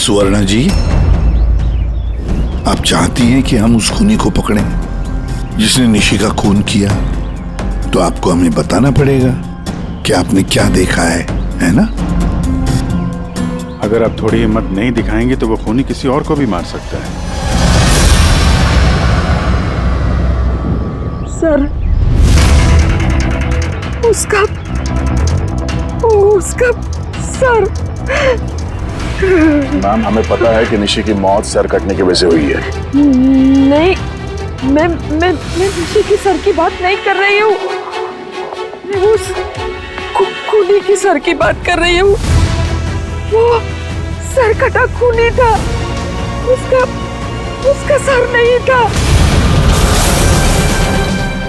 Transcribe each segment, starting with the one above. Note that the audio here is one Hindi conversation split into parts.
सुवर्णा जी, आप चाहती हैं कि हम उस खूनी को पकड़ें जिसने निशी का खून किया, तो आपको हमें बताना पड़ेगा कि आपने क्या देखा है ना? अगर आप थोड़ी हिम्मत नहीं दिखाएंगे तो वो खूनी किसी और को भी मार सकता है। सर, उसका सर। मैम, हमें पता है कि निशी की मौत सर कटने की वजह से हुई है। नहीं, मैं निशी की सर की बात नहीं कर रही हूँ। मैं उस खूनी की सर की बात कर रही हूँ। वो सर कटा खूनी था, उसका सर नहीं था।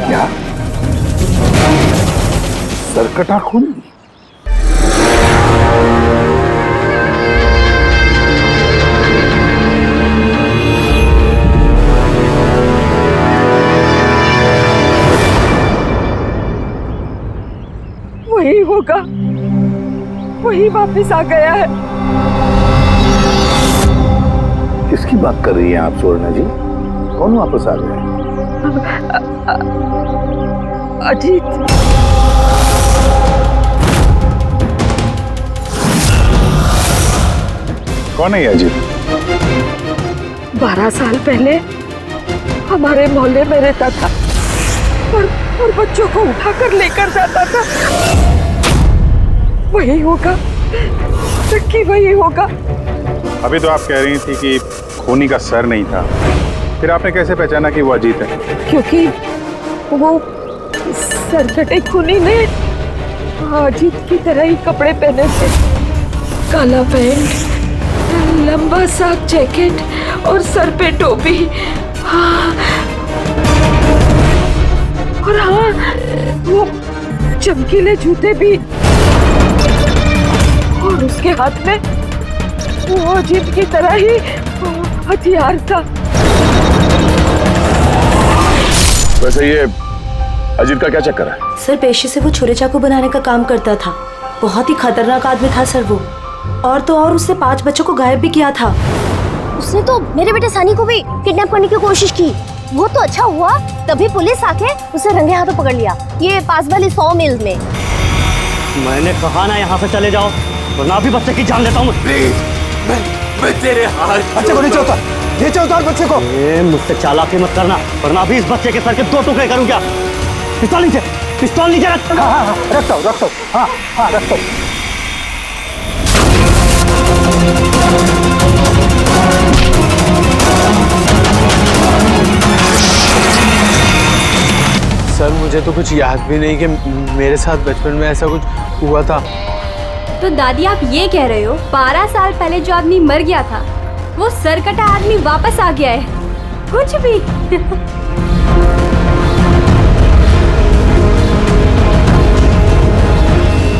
क्या? सरकटा खूनी? वही होगा, वही वापस आ गया है। किसकी बात कर रही हैं आप सुवर्णा जी? कौन वापस आ गया है? अजीत। कौन है ये अजीत? 12 साल पहले हमारे मोहल्ले में रहता था और बच्चों को उठाकर लेकर जाता था। वही होगा, नक्की वही होगा। अभी तो आप कह रही थी कि खूनी का सर नहीं था, फिर आपने कैसे पहचाना कि वो अजीत है? क्योंकि वो सरकटे खूनी ने अजीत की तरह ही कपड़े पहने थे। काला पैंट, लंबा सा जैकेट और सर पे टोपी। हाँ, और हाँ, वो चमकीले जूते भी। और उसके हाथ में वो अजीत की तरह ही हथियार था। वैसे ये अजीत का क्या चक्कर है? सर, पेशे से वो छुरे चाकू बनाने का काम करता था। बहुत ही खतरनाक आदमी था सर वो। और तो और उसने 5 बच्चों को गायब भी किया था। उसने तो मेरे बेटे सनी को भी किडनैप करने की कोशिश की। वो तो अच्छा हुआ तभी पुलिस आके उसे रंगे हाथों पकड़ लिया, ये पास वाली 100 मील में। मैंने कहा ना यहाँ से चले जाओ, वरना अभी बच्चे की जान लेता हूँ। मैं तेरे हाथ। बच्चे को नीचे उतार, नीचे उतार बच्चे को। मुझसे चालाकी मत करना, वरना अभी इस बच्चे के सर के 2 टुकड़े करूँ क्या? पिस्तौल नीचे रख। हाँ, रखता हूँ। हाँ, रखता हूँ। सर, मुझे तो कुछ याद भी नहीं कि मेरे साथ बचपन में ऐसा कुछ हुआ था। तो दादी, आप ये कह रहे हो 12 साल पहले जो आदमी मर गया था वो सरकटा आदमी वापस आ गया है? कुछ भी।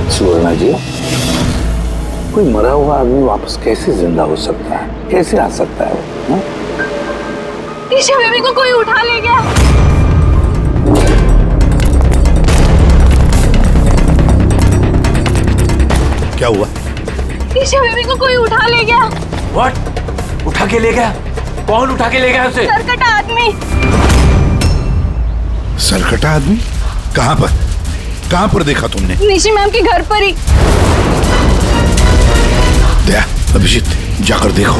सुवर्णा जी, कोई मरा हुआ आदमी वापस कैसे जिंदा हो सकता है? कैसे आ सकता है वो? ईशा बेबी को कोई उठा ले गया। क्या हुआ? ईशा बेबी को कोई उठा ले गया। व्हाट? उठा के ले गया? कौन उठा के ले गया उसे? सरकटा आदमी। सरकटा आदमी? कहाँ पर देखा तुमने? निशी मैम के घर पर ही। दया, अभिजीत, जाकर देखो।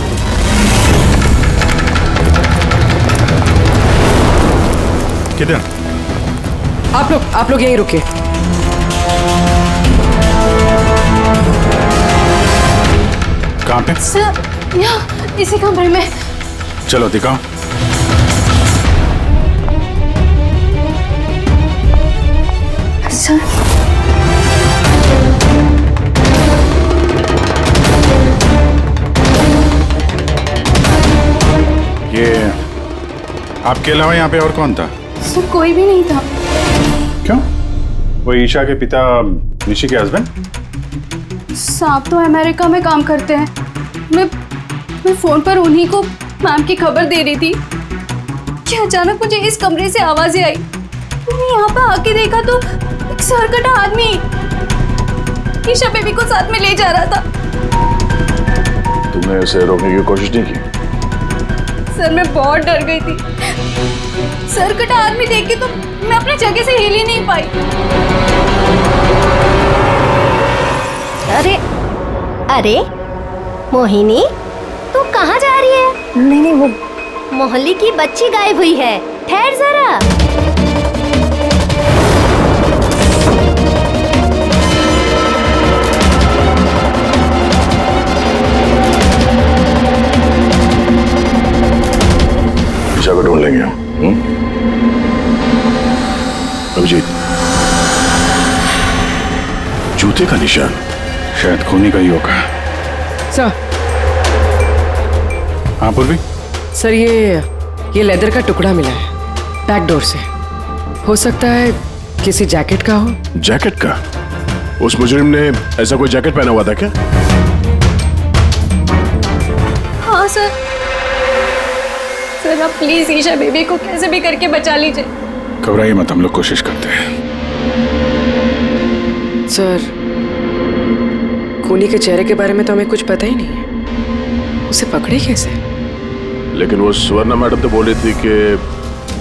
किधर? आप लोग यहीं रुकिए। कहाँ पे? सर, यहाँ इसी कमरे में। चलो दिखाओ। सर, ये आपके अलावा यहाँ पे और कौन था? सर कोई भी नहीं था। क्यों? वो ईशा के पिता निशी के हस्बैंड? साहब तो अमेरिका में काम करते हैं। मैं फोन पर उन्हीं को मैम की खबर दे रही थी कि अचानक मुझे इस कमरे से आवाजें आई। मैंने यहाँ पर आके देखा तो एक सरकटा आदमी ईशा बेबी को साथ में ले जा रहा था। तुमने उसे रोकने की कोशिश नहीं की? सर मैं बहुत डर गई थी। सर कटा आदमी देख के तो मैं अपनी जगह से हिल ही नहीं पाई। अरे अरे मोहिनी, तू कहाँ जा रही है? नहीं वो मोहल्ले की बच्ची गायब हुई है। ठहर जरा। निशा को ढूंढ लेंगे हम। अभिजीत, जूते का निशान शायद खूनी का ही होगा। सर। हाँ पूर्वी। सर ये लेदर का टुकड़ा मिला है बैक डोर से। हो सकता है किसी जैकेट का हो। जैकेट का? उस मुजरिम ने ऐसा कोई जैकेट पहना हुआ था क्या? हाँ सर। सर आप प्लीज ईशा बेबी को कैसे भी करके बचा लीजिए। घबराइए मत, हम लोग कोशिश करते हैं। सर खूनी के चेहरे के बारे में तो हमें कुछ पता ही नहीं है। उसे पकड़े कैसे? लेकिन वो सुवर्णा मैडम तो बोल रही थी कि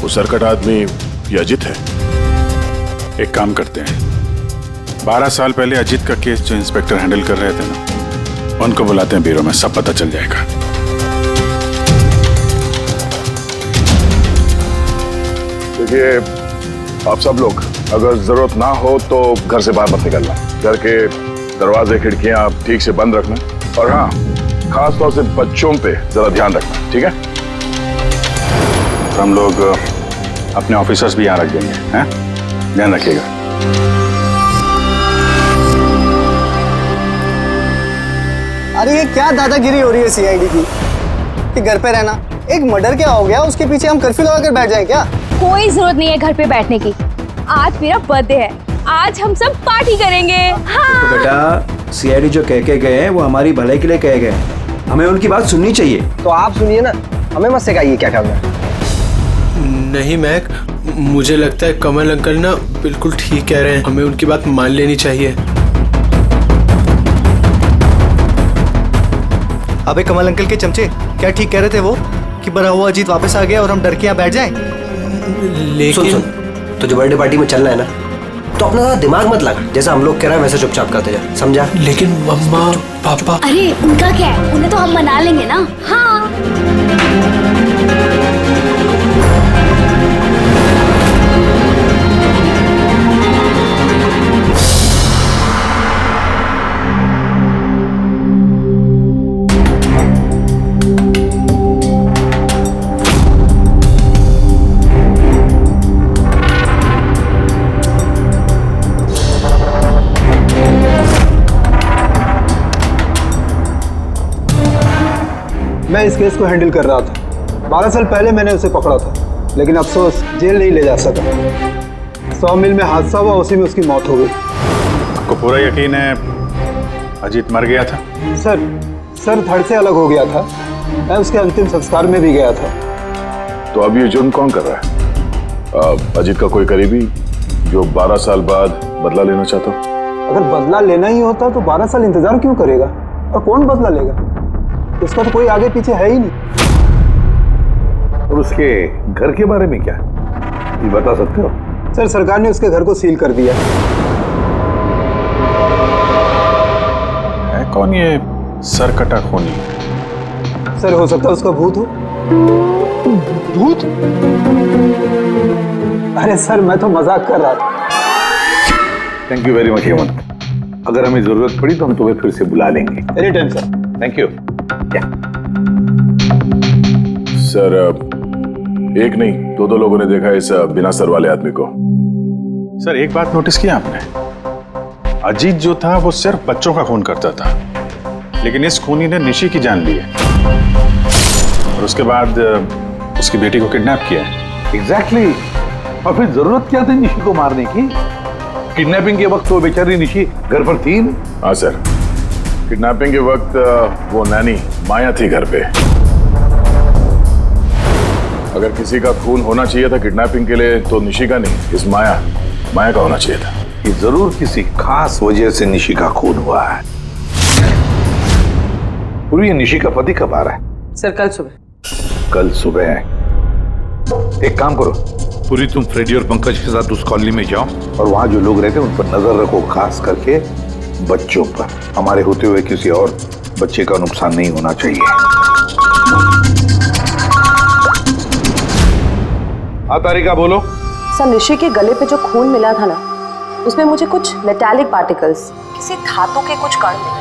वो सरकट आदमी ये अजित है। एक काम करते हैं, 12 साल पहले अजित का केस जो इंस्पेक्टर हैंडल कर रहे थे ना, उनको बुलाते हैं ब्यूरो में, सब पता चल जाएगा। देखिए आप सब लोग अगर जरूरत ना हो तो घर से बाहर मत निकलना। घर के दरवाजे खिड़कियां आप ठीक से बंद रखना, और हाँ खास तौर से बच्चों पे जरा ध्यान रखना, ठीक है? तो हम लोग अपने ऑफिसर्स भी यहाँ रख देंगे, हैं? ध्यान रखिएगा। अरे ये क्या दादागिरी हो रही है सीआईडी की कि घर पे रहना? एक मर्डर क्या हो गया, उसके पीछे हम कर्फ्यू लगा कर बैठ जाए क्या? कोई जरूरत नहीं है घर पे बैठने की। आज मेरा बर्थडे है, आज हम सब पार्टी करेंगे। हाँ। तो बेटा सीआईडी जो कह के गए हैं वो हमारी भलाई के लिए कहे गए हैं, हमें उनकी बात सुननी चाहिए। तो आप सुनिए ना, हमें मत सिखाइए क्या करना है। नहीं महक, मुझे लगता है कमल अंकल ना बिल्कुल ठीक कह रहे हैं, हमें उनकी बात मान लेनी चाहिए। अबे कमल अंकल के चमचे, क्या ठीक कह रहे थे वो कि बड़ा हुआ अजीत वापस आ गया और हम डर के यहाँ बैठ जाएं? लेकिन सुन, तो जो बर्थडे पार्टी में चलना है ना, तो अपना ज़्यादा दिमाग मत लगा, जैसा हम लोग कह रहे हैं वैसे चुपचाप करते जा, समझा? लेकिन मम्मा पापा। अरे उनका क्या है, उन्हें तो हम मना लेंगे ना। हाँ। मैं इस केस को हैंडल कर रहा था। 12 साल पहले मैंने उसे पकड़ा था, लेकिन अफसोस जेल नहीं ले जा सका। 100 मील में हादसा हुआ, उसी में उसकी मौत हो गई। आपको पूरा यकीन है अजीत मर गया था? सर धड़ से अलग हो गया था। मैं उसके अंतिम संस्कार में भी गया था। तो अब ये जुर्म कौन कर रहा है? अजीत का कोई करीबी जो 12 साल बाद बदला लेना चाहता हो? अगर बदला लेना ही होता तो 12 साल इंतजार क्यों करेगा? और कौन बदला लेगा? उसका तो कोई आगे पीछे है ही नहीं। और उसके घर के बारे में क्या ये बता सकते हो? सर सरकार ने उसके घर को सील कर दिया है। कौन ये सरकटा खूनी? सर हो सकता है उसका भूत हो। भूत? अरे सर मैं तो मजाक कर रहा था। Thank you very much Hemant. अगर हमें जरूरत पड़ी तो हम तुम्हें फिर से बुला लेंगे। Any time sir. Thank you. Sir एक नहीं दो लोगों ने देखा इस बिना सर वाले आदमी को। सर एक बात नोटिस किया आपने? अजीत जो था वो सिर्फ बच्चों का खून करता था, लेकिन इस खूनी ने निशी की जान ली है और उसके बाद उसकी बेटी को किडनैप किया है। एग्जैक्टली। और फिर जरूरत क्या थी निशी को मारने की? किडनैपिंग के वक्त वो बेचारी निशी घर पर थी। हाँ सर, किडनैपिंग के वक्त वो नैनी माया थी घर पे। अगर किसी का खून होना चाहिए था किडनैपिंग के लिए तो निशी का नहीं, इस माया का होना चाहिए था। ये जरूर किसी खास वजह से निशी का खून हुआ है। पूरी, ये निशी का पति कब आ रहा है? सर कल सुबह। कल सुबह है। एक काम करो पूरी, तुम फ्रेडी और पंकज के साथ उस कॉलोनी में जाओ और वहां जो लोग रहते हैं उन पर नजर रखो, खास करके बच्चों पर। हमारे होते हुए किसी और बच्चे का नुकसान नहीं होना चाहिए। हाँ तारिका बोलो। सर निशी के गले पे जो खून मिला था ना, उसमें मुझे कुछ मेटालिक पार्टिकल्स, किसी धातु के कुछ कण मिले।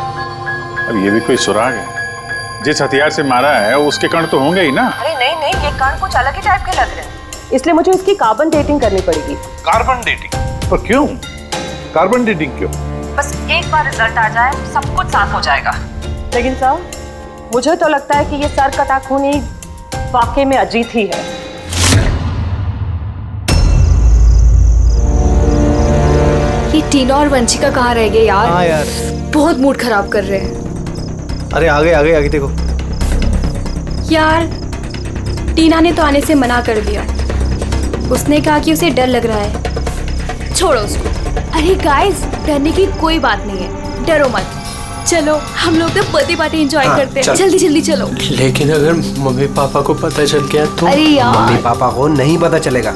अब ये भी कोई सुराग है? जिस हथियार से मारा है उसके कण तो होंगे ही ना। अरे नहीं नहीं, ये कण कुछ अलग ही टाइप के लग रहे हैं, इसलिए मुझे इसकी कार्बन डेटिंग करनी पड़ेगी। Carbon dating? पर क्यों कार्बन डेटिंग क्यों? बस एक बार रिजल्ट आ जाए सब कुछ साफ हो जाएगा। लेकिन सर मुझे तो लगता है कि ये सर कटा खून ही वाकई में अजीत ही है। ये टीना और वंशिका कहाँ रह गए यार? हाँ यार, बहुत मूड खराब कर रहे हैं। अरे आगे आगे आगे देखो यार टीना ने तो आने से मना कर दिया, उसने कहा कि उसे डर लग रहा है। छोड़ो उसको। अरे गाइस, डरने की कोई बात नहीं है, डरो मत। चलो हम लोग तो बर्थडे पार्टी एंजॉय करते हैं, जल्दी जल्दी चलो। लेकिन अगर मम्मी पापा को पता चल गया तो? अरे यार मम्मी पापा को नहीं पता चलेगा।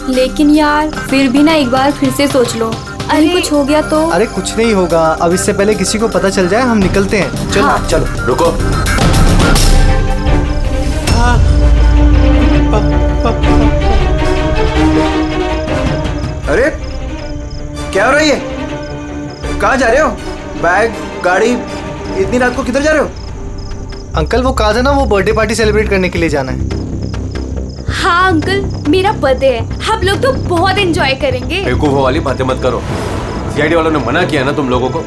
लेकिन यार फिर भी ना एक बार फिर से सोच लो, अरे कुछ हो गया तो? अरे कुछ नहीं होगा, अब इससे पहले किसी को पता चल जाए हम निकलते हैं। चलो हाँ। चलो रुको। अरे क्या हो रहा है ये? कहाँ जा रहे हो? बैग, गाड़ी, इतनी रात को किधर जा रहे हो? अंकल वो कहा था ना, वो बर्थडे पार्टी सेलिब्रेट करने के लिए जाना है। हाँ अंकल, मेरा बर्थडे है, हम लोग तो बहुत एंजॉय करेंगे। बेवकूफों वाली बातें मत करो, सीआईडी वालों ने मना किया ना तुम लोगों को।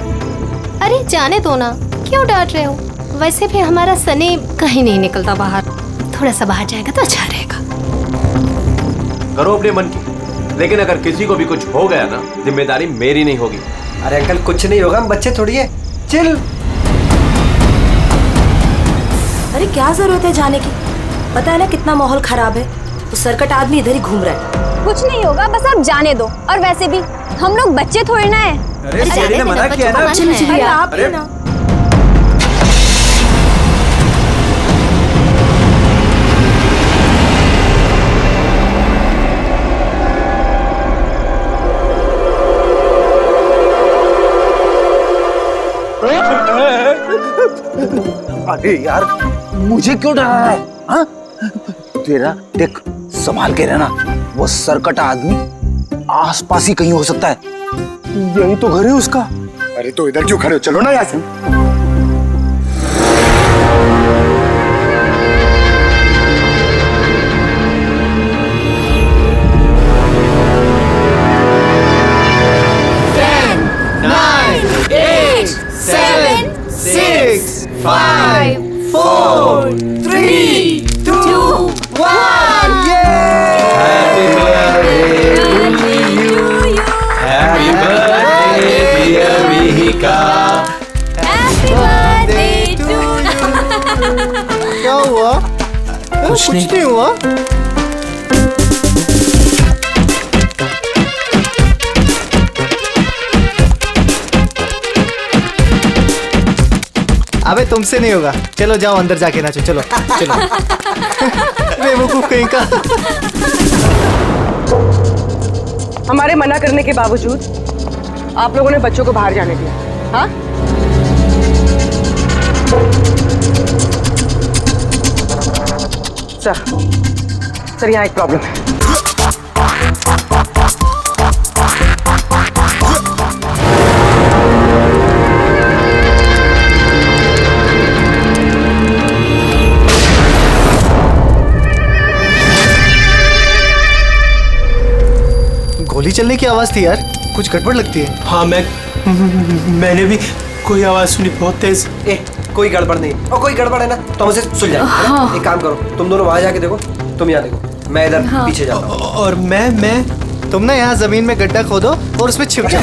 अरे जाने दो ना, क्यों डांट रहे हो? वैसे भी हमारा सनी कहीं नहीं निकलता बाहर, थोड़ा सा बाहर जाएगा तो अच्छा रहेगा। करो अपने मन की, लेकिन अगर किसी को भी कुछ हो गया ना, जिम्मेदारी मेरी नहीं होगी। अरे अंकल कुछ नहीं होगा, हम बच्चे थोड़ी है, चिल। अरे क्या जरूरत है जाने की, पता है ना कितना माहौल खराब है, वो सरकट आदमी इधर ही घूम रहा है। कुछ नहीं होगा, बस आप जाने दो। और वैसे भी हम लोग बच्चे थोड़ी ना है। अरे सीआईडी ने मना किया ना। अरे आप अरे ना अरे यार मुझे क्यों डरा रहा है? हाँ? तेरा देख, संभाल के रहना, वो सरकटा आदमी आसपास ही कहीं हो सकता है। यही तो घर है उसका। अरे तो इधर क्यों खड़े हो, चलो ना यहाँ से। क्या हुआ? कुछ नहीं हुआ। अबे तुमसे नहीं होगा, चलो जाओ अंदर जाके नाचो, चलो चलो। बेवकूफ कहीं का। हमारे मना करने के बावजूद आप लोगों ने बच्चों को बाहर जाने दिया, हाँ? सर यहाँ एक प्रॉब्लम है। गोली चलने की आवाज थी यार, कुछ गड़बड़ लगती है। हाँ मैंने भी कोई आवाज सुनी बहुत तेज। कोई गड़बड़ नहीं, और कोई गड़बड़ है ना तो हमसे सुलझाए। हाँ। एक काम करो, तुम दोनों वहां जाके देखो, तुम यहाँ देखो, मैं इधर पीछे जाता हूँ। और मैं तुम ना यहाँ जमीन में गड्ढा खोदो और उसमें छिप जाओ।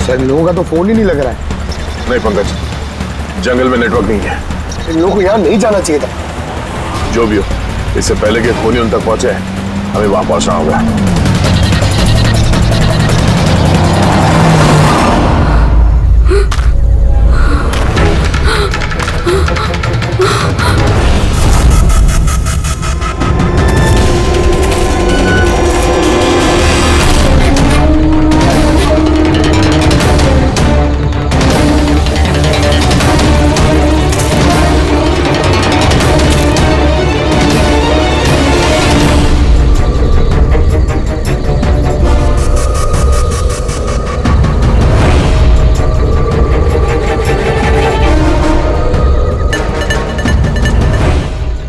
सर इन लोगों का तो फोन ही नहीं लग रहा है। नहीं पंकज, जंगल में नेटवर्क नहीं है। इन लोगों को यहाँ नहीं जाना चाहिए था। जो भी हो, इससे पहले कि खूनी उन तक पहुंचे हमें वहां पहुंचना होगा।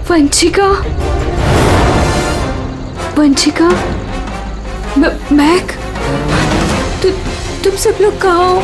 वंशिका, वंशिका, मैक, तुम सब लोग कहाँ हो?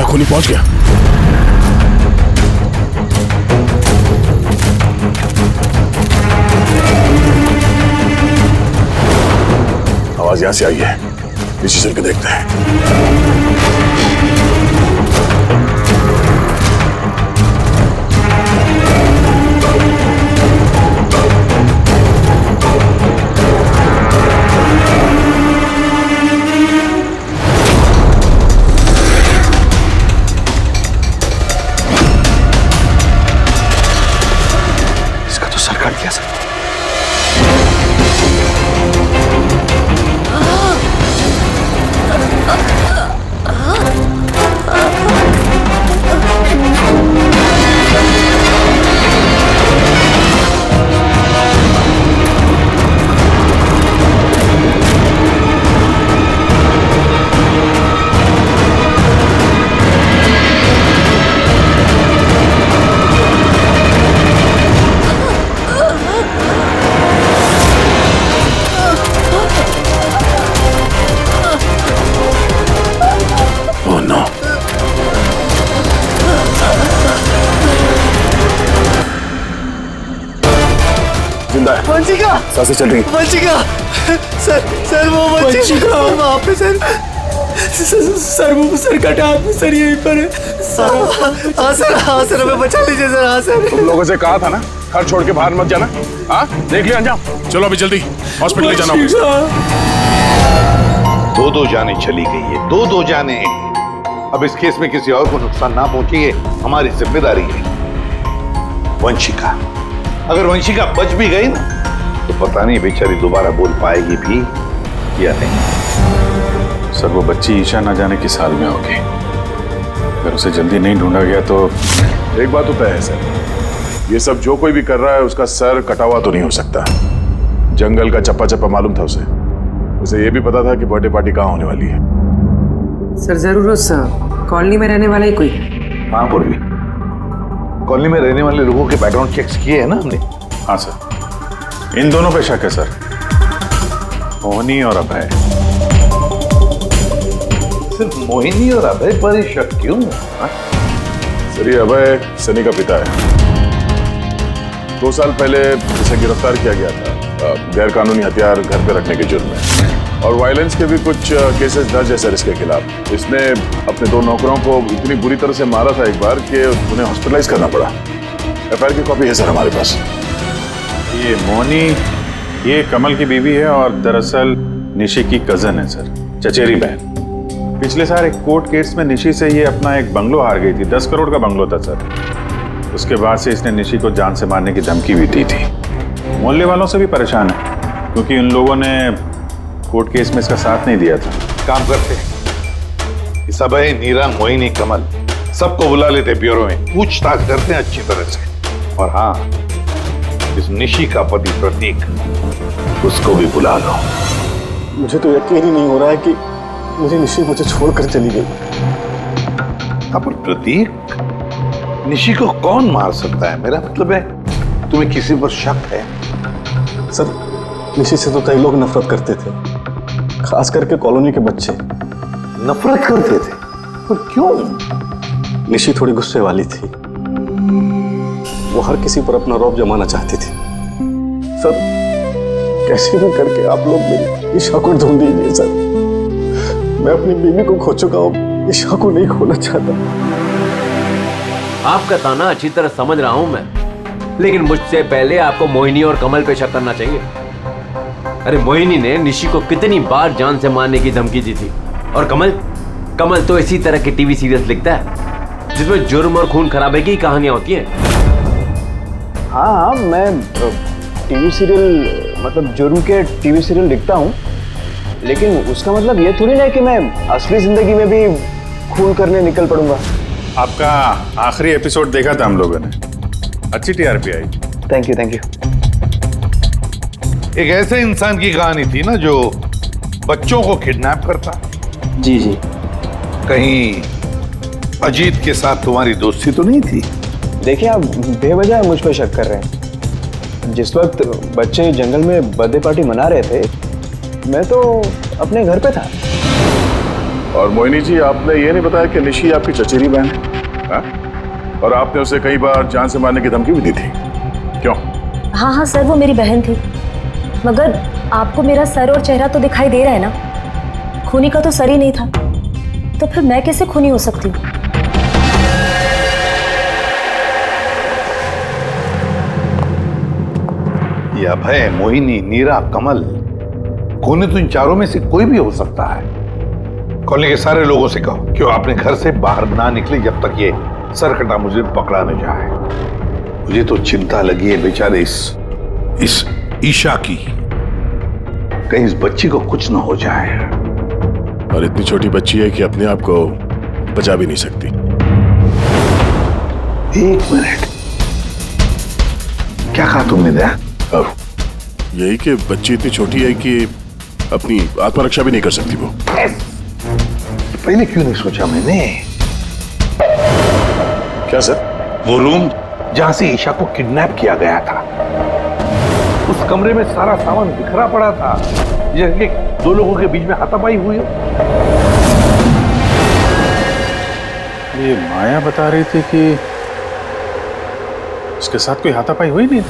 खूनी पहुंच गया। आवाज यहां से आई है, इसी चल के देखते हैं। वंशिका, सांसें चल रही। वंशिका, सर वो वंशिका वहाँ पे सर सर कटा हाथ सर यहीं पर है। हाँ सर हमें बचा लीजिए सर। हाँ सर, तुम लोगों से कहा था ना घर छोड़ के बाहर मत जाना। हाँ देख लिया अंजाम। चलो अभी जल्दी हॉस्पिटल ले जाना होगा। दो जाने चली गई है, दो जाने। अब इस केस में किसी और को नुकसान ना पहुंचे ये हमारी जिम्मेदारी है। वंशिका, अगर वंशिका बच भी गई ना तो पता नहीं बेचारी दोबारा बोल पाएगी भी या नहीं। सर वो बच्ची ईशा ना जाने किस हाल में होगी। अगर उसे जल्दी नहीं ढूंढा गया तो एक बात तो तय है सर, ये सब जो कोई भी कर रहा है उसका सर कटा हुआ तो नहीं हो सकता। जंगल का चप्पा चप्पा मालूम था उसे ये भी पता था कि बर्थडे पार्टी कहाँ होने वाली है। सर जरूर उस कॉलोनी में रहने वाला ही कोई। हाँ पूर्वी, कॉलोनी में रहने वाले लोगों के बैकग्राउंड चेक्स किए हैं ना हमने। हाँ सर, इन दोनों पे शक है सर, मोहिनी और अभय। सिर्फ मोहिनी और अभय पर ही शक क्यों? सर ये अभय सनी का पिता है। 2 साल पहले इसे गिरफ्तार किया गया था गैर कानूनी हथियार घर पे रखने के जुर्म में, और वायलेंस के भी कुछ केसेस दर्ज है सर इसके खिलाफ। इसने अपने 2 नौकरों को इतनी बुरी तरह से मारा था एक बार कि उन्हें हॉस्पिटलाइज करना पड़ा। एफआईआर की कॉपी है सर हमारे पास। ये मोहिनी ये कमल की बीवी है और दरअसल निशी की कजन है सर, चचेरी बहन। पिछले साल एक कोर्ट केस में निशी से ये अपना एक बंगलो हार गई थी। 10 करोड़ का बंगलो था सर। उसके बाद से इसने निशी को जान से मारने की धमकी भी दी थी। मोहल्ले वालों से भी परेशान है क्योंकि उन लोगों ने कोर्ट केस में इसका साथ नहीं दिया था। काम करते इस अभय, नीरा, मोहिनी, कमल सबको बुला लेते ब्यूरो में, पूछताछ करते हैं अच्छी तरह से। और हाँ, इस निशी का पति प्रतीक, उसको भी बुला लो। मुझे तो यकीन ही नहीं हो रहा है कि मुझे निशी मुझे छोड़कर चली गई। हाँ, पर प्रतीक, निशी को कौन मार सकता है? मेरा मतलब है, तुम्हें किसी पर शक है? सर, निशी से तो कई लोग नफरत करते थे, खास करके कॉलोनी के बच्चे। नफरत करते थे? पर क्यों? निशी थोड़ी गुस्से वाली थी, वो हर किसी पर अपना रौब जमाना चाहती थी। सर, कैसे भी करके आप लोग मेरी ईशा को ढूंढ दीजिए सर। मैं अपनी बीवी को खो चुका हूँ, ईशा को नहीं खोना चाहता। आपका ताना अच्छी तरह समझ रहा हूं मैं, लेकिन मुझसे पहले आपको मोहिनी और कमल पे शक करना चाहिए। अरे मोहिनी ने निशी को कितनी बार जान से मारने की धमकी दी थी, और कमल तो इसी तरह के टीवी सीरियल्स लिखता है जिसमें जुर्म और खून खराबे की कहानियां होती हैं। हाँ, मैं टीवी सीरियल मतलब जुर्म के टीवी सीरियल लिखता हूँ, लेकिन उसका मतलब ये थोड़ी ना है कि मैं असली जिंदगी में भी खून करने निकल पड़ूंगा। आपका आखिरी एपिसोड देखा था हम लोगों ने, अच्छी टीआरपी आई। Thank you. एक ऐसे इंसान की कहानी थी ना जो बच्चों को किडनैप करता। जी। कहीं अजीत के साथ तुम्हारी दोस्ती तो नहीं थी? देखिए, आप बेवजह मुझ पर शक कर रहे हैं। जिस वक्त बच्चे जंगल में बर्थडे पार्टी मना रहे थे, मैं तो अपने घर पे था। और मोहिनी जी, आपने ये नहीं बताया कि निशी आपकी चचेरी बहन है, हा? और आपने उसे कई बार जान से मारने की धमकी भी दी थी, क्यों? हाँ सर, वो मेरी बहन थी, मगर आपको मेरा सर और चेहरा तो दिखाई दे रहा है ना। खूनी का तो सर ही नहीं था, तो फिर मैं कैसे खूनी हो सकती हूँ? ये अभय, मोहिनी, नीरा, कमल, खूनी तो इन चारों में से कोई भी हो सकता है। कॉलोनी के सारे लोगों से कहो कि वो अपने घर से बाहर ना निकले जब तक ये सरकटा मुझे पकड़ा न जाए। मुझे तो चिंता लगी है बेचारे इस ईशा की, कहीं इस बच्ची को कुछ ना हो जाए। और इतनी छोटी बच्ची है कि अपने आप को बचा भी नहीं सकती। एक मिनट, क्या कहा तुमने? दया, यही कि बच्ची इतनी छोटी है कि अपनी आत्मरक्षा भी नहीं कर सकती। वो पहले क्यों नहीं सोचा मैंने? क्या सर? वो रूम जहां से ईशा को किडनैप किया गया था, उस कमरे में सारा सामान बिखरा पड़ा था, जैसे दो लोगों के बीच में हाथापाई हुई हो। ये माया बता रही थी कि उसके साथ कोई हाथापाई हुई नहीं।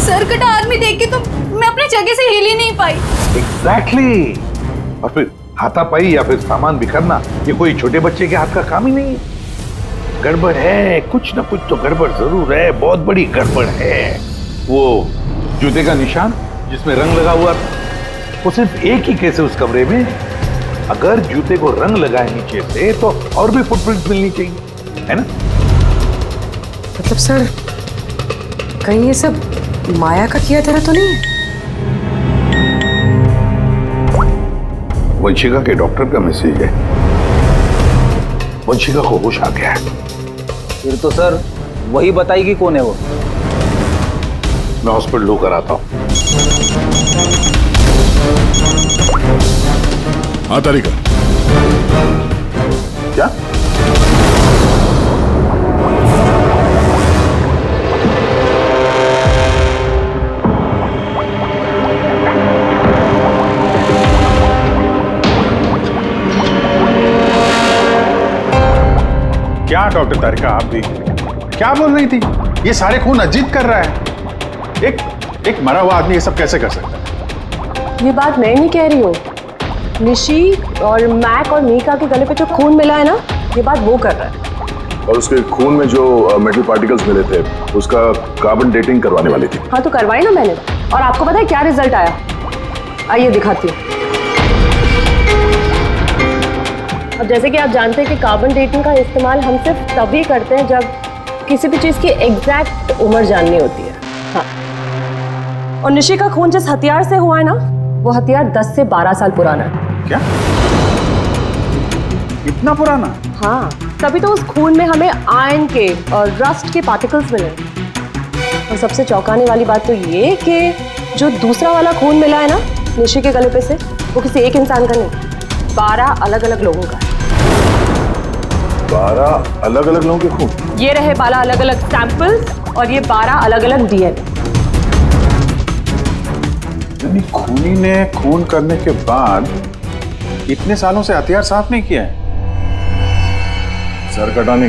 सर कटा आदमी देख के तो मैं अपनी जगह से हिल ही नहीं पाई। एग्जैक्टली। और फिर हाथापाई या फिर सामान बिखरना, ये कोई छोटे बच्चे के हाथ का काम ही नहीं है। गड़बड़ है, कुछ ना कुछ तो गड़बड़ जरूर है, बहुत बड़ी गड़बड़ है। वो जूते का निशान जिसमें रंग लगा हुआ था, वो सिर्फ एक ही केस है उस कमरे में। अगर जूते को रंग लगाए नीचे से तो और भी फुटप्रिंट मिलनी चाहिए, है ना? मतलब सर, कहीं ये सब माया का किया तरह तो नहीं है? वंशिका के डॉक्टर का मैसेज है। वंशिका को होश आ गया है। फिर तो सर वही बताएगी कौन है वो। मैं हॉस्पिटल होकर आता हूं। हाँ, तारिका। क्या? क्या डॉक्टर तारिका, आप भी क्या बोल रही थी? ये सारे खून अजीत कर रहा है। एक मरा हुआ आदमी ये सब कैसे कर सकता है? ये बात मैं नहीं कह रही हूँ, निशी और मैक और मीका के गले पे जो खून मिला है ना, ये बात वो कर रहा है। और उसके खून में जो मेटल पार्टिकल्स मिले थे, उसका कार्बन डेटिंग करवाने वाली थी। हाँ तो करवाई ना मैंने, और आपको पता है क्या रिजल्ट आया? आइए दिखाती हूँ। अब जैसे कि आप जानते हैं कि कार्बन डेटिंग का इस्तेमाल हम सिर्फ तभी करते हैं जब किसी भी चीज की एग्जैक्ट उम्र जाननी होती है। हाँ, और निशी का खून जिस हथियार से हुआ है ना, वो हथियार 10 से 12 साल पुराना है। क्या? इतना पुराना? हाँ, तभी तो उस खून में हमें आयरन के और रस्ट के पार्टिकल्स मिले। और सबसे चौंकाने वाली बात तो ये कि जो दूसरा वाला खून मिला है ना निशी के गले पे से, वो किसी एक इंसान का नहीं, 12 अलग अलग लोगों का है। 12 अलग अलग लोगों के खून? ये रहे 12 अलग अलग सैंपल्स और ये 12 अलग अलग डीएनए। यानी खूनी ने खून करने के बाद इतने सालों से हथियार साफ नहीं किया है। सर कटाने,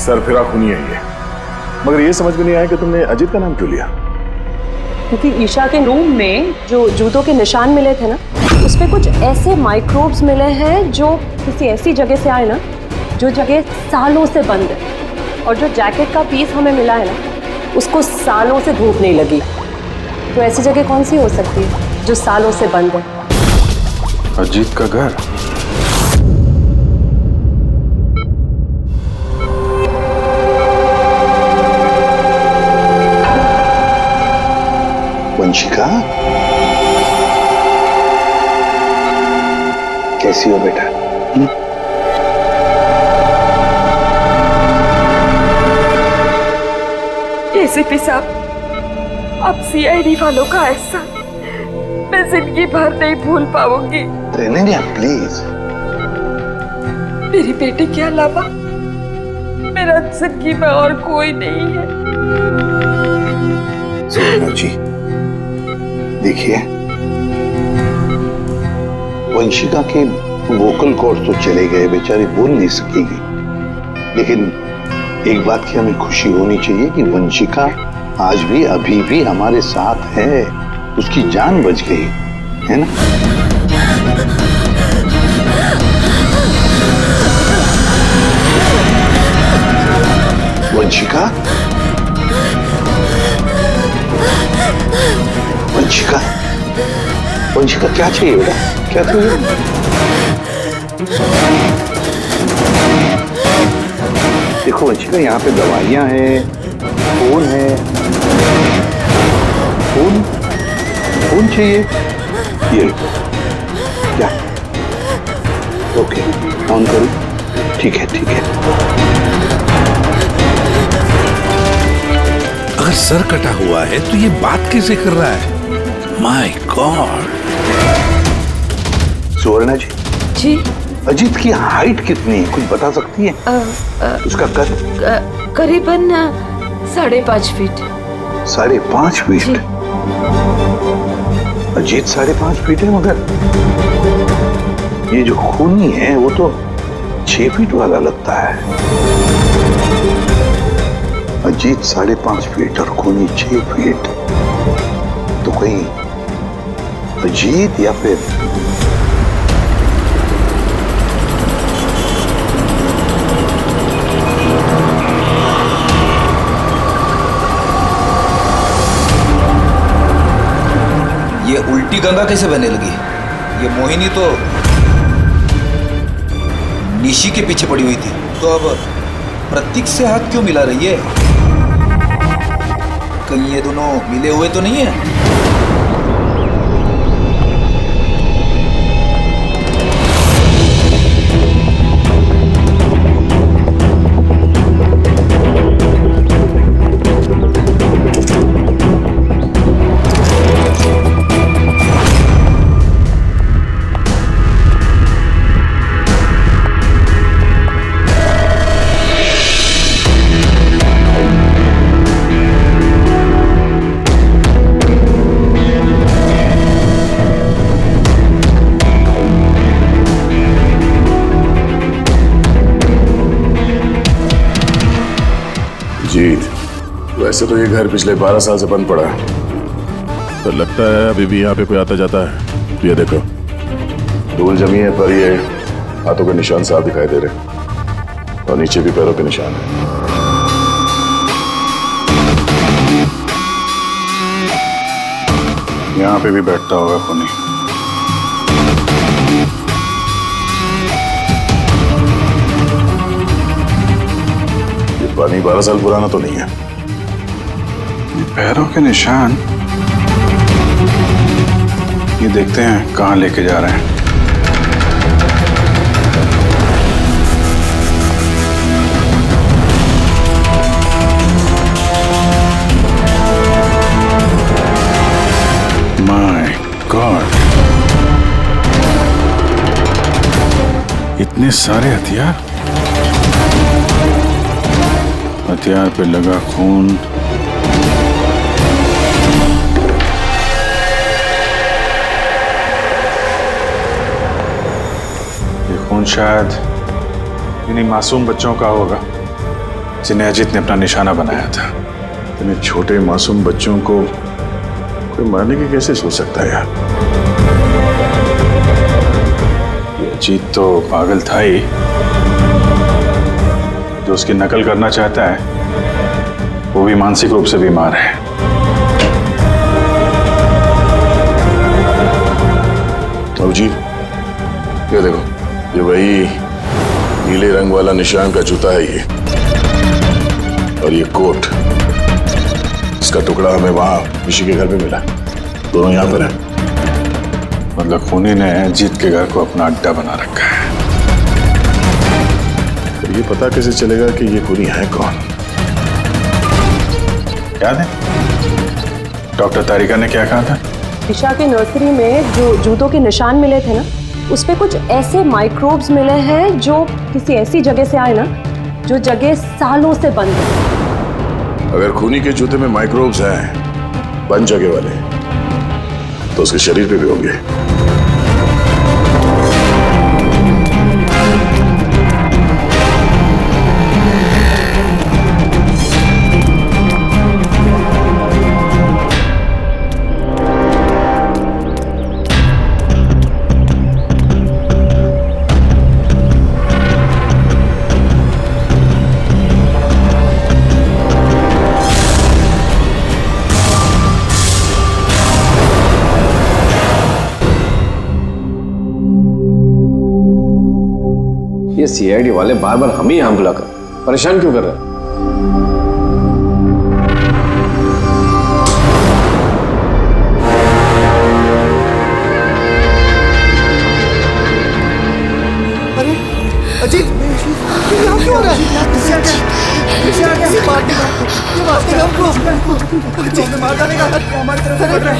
सर फिरा खूनी है ये। मगर ये समझ में नहीं आया कि तुमने अजीत का नाम क्यों लिया? क्योंकि ईशा के रूम में जो जूतों के निशान मिले थे ना, उसपे कुछ ऐसे माइक्रोब्स मिले हैं जो किसी ऐसी जगह से आए ना, जो जगह सालों से बंद है। और जो जैकेट का पीस हमें मिला है ना, उसको सालों से धूप नहीं लगी। तो ऐसी जगह कौन सी हो सकती है जो सालों से बंद है? अजीत का घर। वंशिका, कैसी हो बेटा? एसीपी साहब, अब सीआईडी वालों का एहसान मैं जिंदगी भर नहीं भूल पाऊंगी। रहने प्लीज। मेरी बेटी के अलावा मेरा जिंदगी में और कोई नहीं है। सुरेंद्र जी, देखिए, वंशिका के वोकल कॉर्ड तो चले गए, बेचारी बोल नहीं सकेगी, लेकिन एक बात की हमें खुशी होनी चाहिए कि वंशिका आज भी अभी भी हमारे साथ है, उसकी जान बच गई है ना? वंशिका, वंशिका, वंशिका, क्या चाहिए बेटा? क्या चाहिए? देखो वंशिका, यहाँ पे दवाइयाँ हैं, फोन है। फोन चाहिए? ये क्या? ओके, ऑन करूँ? ठीक है, ठीक है। अगर सर कटा हुआ है तो ये बात कैसे कर रहा है? My god. सुवर्णा जी। जी। अजीत की हाइट कितनी है, कुछ बता सकती है? उसका कद? करीबन 5.5 फीट। 5.5 फीट? अजीत 5.5 फीट है, मगर ये जो खूनी है वो तो 6 फीट वाला लगता है। अजीत 5.5 फीट और खूनी 6 फीट, तो कहीं अजीत या फिर ये उल्टी गंगा कैसे बहने लगी? ये मोहिनी तो निशी के पीछे पड़ी हुई थी, तो अब प्रतीक से हाथ क्यों मिला रही है? कहीं ये दोनों मिले हुए तो नहीं है? जीत, वैसे तो ये घर पिछले 12 साल से बंद पड़ा है, तो लगता है अभी भी यहाँ पे कोई आता जाता है। तो ये देखो, धूल जमी है, पर ये हाथों के निशान साफ दिखाई दे रहे, और नीचे भी पैरों के निशान है। यहाँ पे भी बैठता होगा खूनी। पानी 12 साल पुराना तो नहीं है। पैरों के निशान, ये देखते हैं कहाँ लेके जा रहे हैं। गॉड, इतने सारे हथियार, हथियार पे लगा खून। ये खून शायद इन्हीं मासूम बच्चों का होगा जिन्हें अजीत ने अपना निशाना बनाया था। इतने छोटे मासूम बच्चों को कोई मारने की कैसे सोच सकता है यार? ये अजीत तो पागल था ही, जो उसकी नकल करना चाहता है वो भी मानसिक रूप से बीमार है। अब जी ये देखो, ये वही नीले रंग वाला निशान का जूता है ये, और ये कोट, इसका टुकड़ा हमें वहां ऋषि के घर पे मिला। दोनों यहाँ पर हैं। मतलब खूनी ने अजीत के घर को अपना अड्डा बना रखा है। तो ये पता कैसे चलेगा कि ये खूनी है कौन? याद है डॉक्टर तारिका ने क्या कहा था? ईशा की नर्सरी में जो जूतों के निशान मिले थे ना, उस पे कुछ ऐसे माइक्रोब्स मिले हैं जो किसी ऐसी जगह से आए ना, जो जगह सालों से बंद है। अगर खूनी के जूते में माइक्रोब्स हैं, बंद जगह वाले, तो उसके शरीर पे भी होंगे। ये सीआईडी वाले बार बार हमें यहां बुलाकर परेशान क्यों कर रहे हैं? अरे अजीत, ये यहाँ क्यों हो रहा है?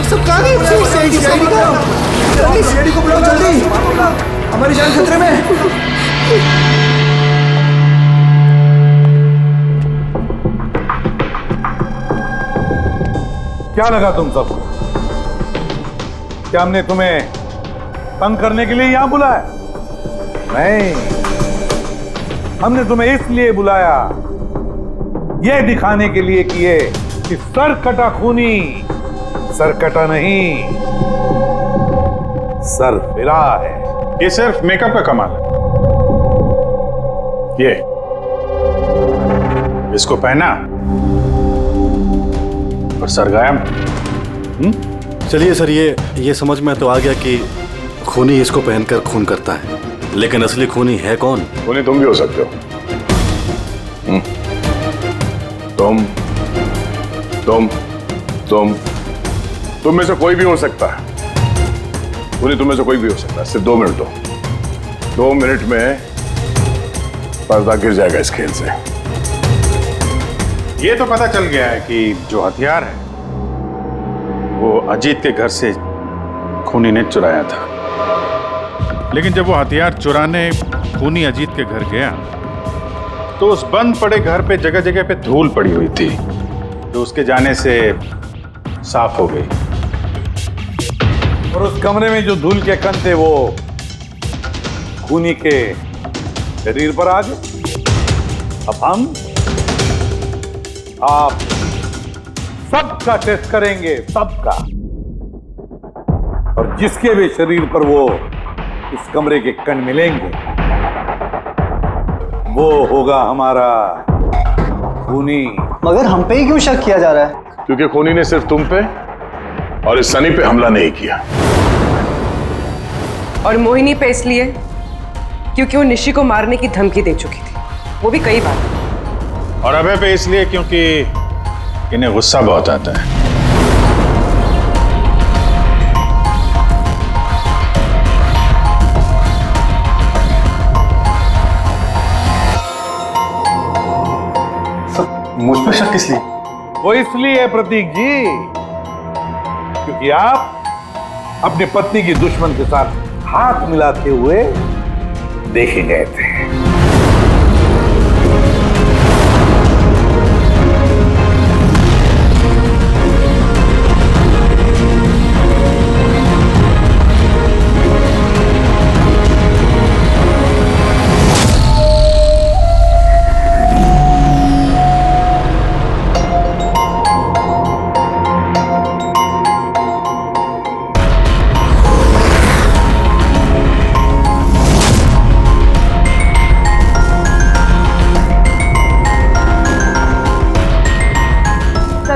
सब कहाँ गए? सीआईडी को बुलाओ जल्दी, हमारी जान खतरे में है। क्या लगा तुम सबको? क्या हमने तुम्हें तंग करने के लिए यहां बुलाया? नहीं, हमने तुम्हें इसलिए बुलाया, यह दिखाने के लिए कि ये सरकटा खूनी सरकटा नहीं, सरफिरा है। ये सिर्फ मेकअप का कमाल है। ये इसको पहना और सर गायब। चलिए सर, ये समझ में तो आ गया कि खूनी इसको पहनकर खून करता है, लेकिन असली खूनी है कौन? खूनी तुम भी हो सकते हो। तुम में से कोई भी हो सकता है। खूनी तुम में से कोई भी हो सकता है। सिर्फ 2 मिनट दो। 2 मिनट में पर्दा गिर जाएगा इस खेल से। ये तो पता चल गया है कि जो हथियार है वो अजीत के घर से खूनी ने चुराया था। लेकिन जब वो हथियार चुराने खूनी अजीत के घर गया तो उस बंद पड़े घर पे जगह जगह पे धूल पड़ी हुई थी, जो उसके जाने से साफ हो गई। और उस कमरे में जो धूल के कण थे वो खूनी के शरीर पर आ गए। अब हम आप सबका टेस्ट करेंगे, सबका, और जिसके भी शरीर पर वो इस कमरे के कण मिलेंगे वो होगा हमारा खूनी। मगर हम पे ही क्यों शक किया जा रहा है? क्योंकि खूनी ने सिर्फ तुम पे और इस सनी पे हमला नहीं किया। और मोहिनी पे इसलिए क्योंकि वो निशी को मारने की धमकी दे चुकी थी, वो भी कई बार। और अभय पे इसलिए क्योंकि इन्हें गुस्सा बहुत आता है। मुझ पर शक किस लिए? वो इसलिए प्रतीक जी क्योंकि आप अपनी पत्नी की दुश्मन के साथ हाथ मिलाते हुए देखे गए थे।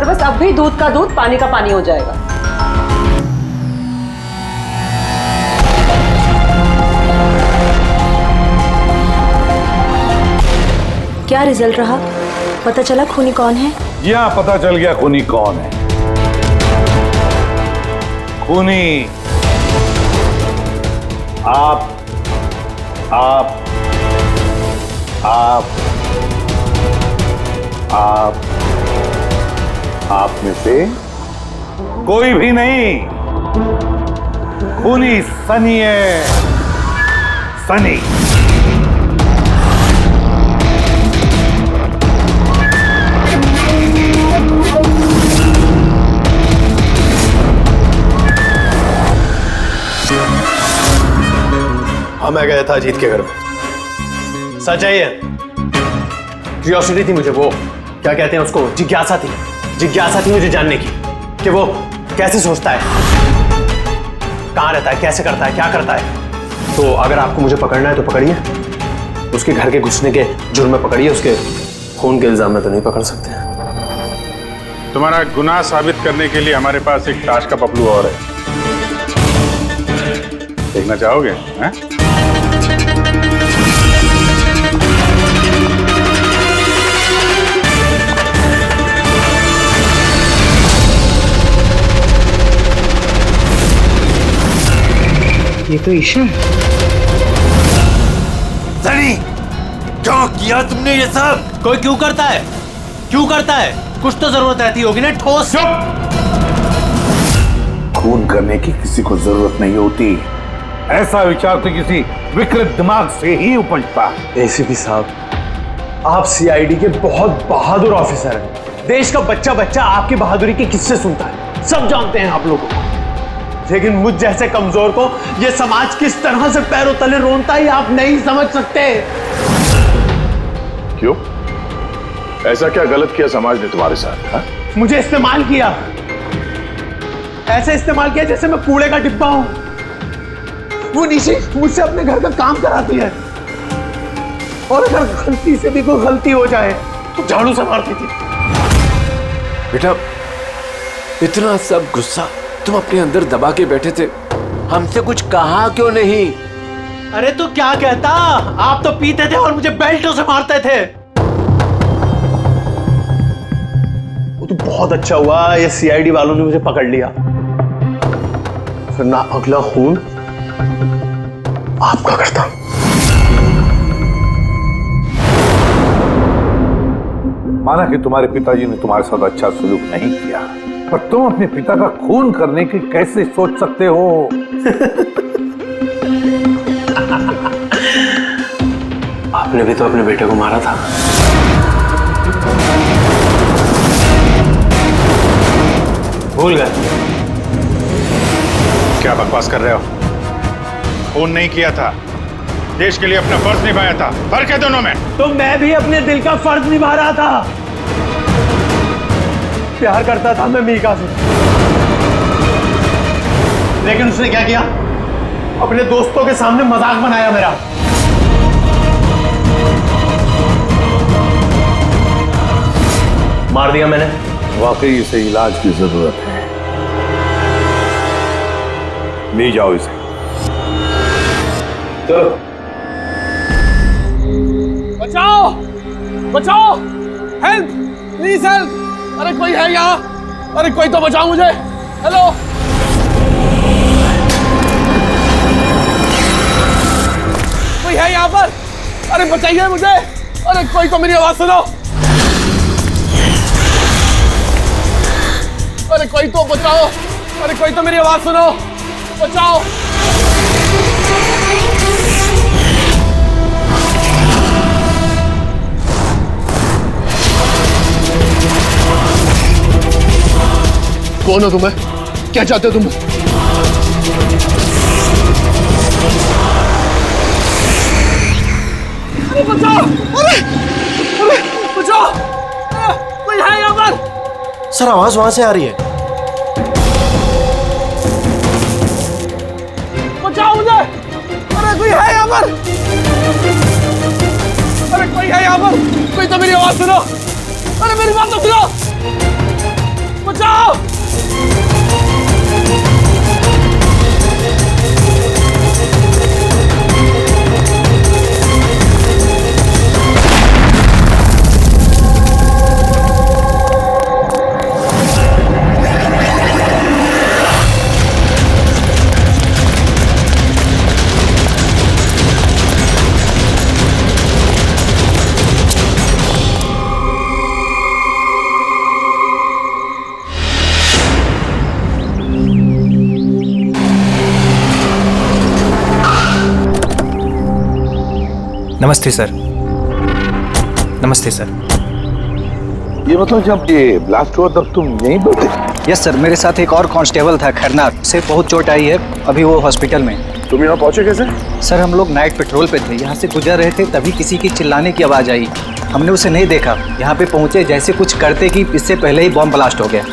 बस अब भी दूध का दूध पानी का पानी हो जाएगा। क्या रिजल्ट रहा? पता चला खूनी कौन है? जी हाँ, पता चल गया खूनी कौन है। खूनी आप आप आप आप आप में से कोई भी नहीं। खूनी सनी है, सनी। हाँ, मैं गया था अजीत के घर में। सच है ये। क्यूरियोसिटी थी मुझे, वो क्या कहते हैं उसको, जिज्ञासा थी। जिज्ञासा थी मुझे जानने की कि वो कैसे सोचता है, कहाँ रहता है, कैसे करता है, क्या करता है। तो अगर आपको मुझे पकड़ना है तो पकड़िए, उसके घर के घुसने के जुर्म में पकड़िए, उसके खून के इल्जाम में तो नहीं पकड़ सकते। तुम्हारा गुनाह साबित करने के लिए हमारे पास एक ताश का पपलू और है, देखना चाहोगे? हैं? ये तो ईशा है। सनी, क्यों किया तुमने ये सब? कोई क्यों करता है? क्यों करता है? कुछ तो जरूरत रहती होगी ना, ठोस। खून करने की किसी को जरूरत नहीं होती। ऐसा विचार तो किसी विकृत दिमाग से ही उपजता है। एसीपी साहब, आप सीआईडी के बहुत बहादुर ऑफिसर हैं। देश का बच्चा बच्चा आपकी बहादुरी के किस्से सुनता है, सब जानते हैं आप लोगों को। लेकिन मुझ जैसे कमजोर को ये समाज किस तरह से पैरों तले रोनता है आप नहीं समझ सकते। क्यों? ऐसा क्या गलत किया समाज ने तुम्हारे साथ? हा? मुझे इस्तेमाल किया, ऐसे इस्तेमाल किया जैसे मैं कूड़े का डिब्बा हूं। वो निशी मुझसे अपने घर का काम कराती है, और अगर गलती से भी कोई गलती हो जाए तो झाड़ू से मारती थी। बेटा, इतना सब गुस्सा तुम अपने अंदर दबा के बैठे थे, हमसे कुछ कहा क्यों नहीं? अरे तो क्या कहता, आप तो पीते थे और मुझे बेल्टों से मारते थे। वो तो बहुत अच्छा हुआ ये सीआईडी वालों ने मुझे पकड़ लिया, फिर ना अगला खून आपका करता। माना कि तुम्हारे पिताजी ने तुम्हारे साथ अच्छा सलूक नहीं किया, पर तुम अपने पिता का खून करने की कैसे सोच सकते हो? आपने भी तो अपने बेटे को मारा था। भूल गए? क्या बकवास कर रहे हो? खून नहीं किया था, देश के लिए अपना फर्ज निभाया था। फर्क है दोनों में। तो मैं भी अपने दिल का फर्ज निभा रहा था। प्यार करता था मैं मीका से, लेकिन उसने क्या किया? अपने दोस्तों के सामने मजाक बनाया मेरा। मार दिया मैंने। वाकई इसे इलाज की जरूरत है, ले जाओ इसे। चलो। बचाओ, बचाओ, हेल्प, प्लीज हेल्प। अरे कोई है यहाँ? अरे कोई तो बचाओ मुझे। हेलो, कोई है यहाँ पर? अरे बचाइए मुझे। अरे कोई तो मेरी आवाज सुनो। अरे कोई तो बचाओ। अरे कोई तो मेरी आवाज सुनो। बचाओ। कौन हो तुम्हें? क्या चाहते हो तुम? अरे बचाओ! अरे बचाओ! कोई है यहाँ पर? सर आवाज वहां से आ रही है। बचाओ मुझे! अरे कोई है यहाँ पर? अरे कोई है यहाँ पर? कोई तो मेरी आवाज सुनो! अरे मेरी बात तो सुनो! बचाओ! नमस्ते सर। नमस्ते सर। ये मतलब जब ये ब्लास्ट हुआ तब तुम यहीं पर थे? यस सर, मेरे साथ एक और कांस्टेबल था खरनार, से बहुत चोट आई है, अभी वो हॉस्पिटल में। तुम यहाँ पहुंचे कैसे? सर हम लोग नाइट पेट्रोल पे थे, यहाँ से गुजर रहे थे तभी किसी की चिल्लाने की आवाज़ आई। हमने उसे नहीं देखा, यहाँ पे पहुँचे जैसे कुछ करते कि इससे पहले ही बॉम्ब ब्लास्ट हो गया।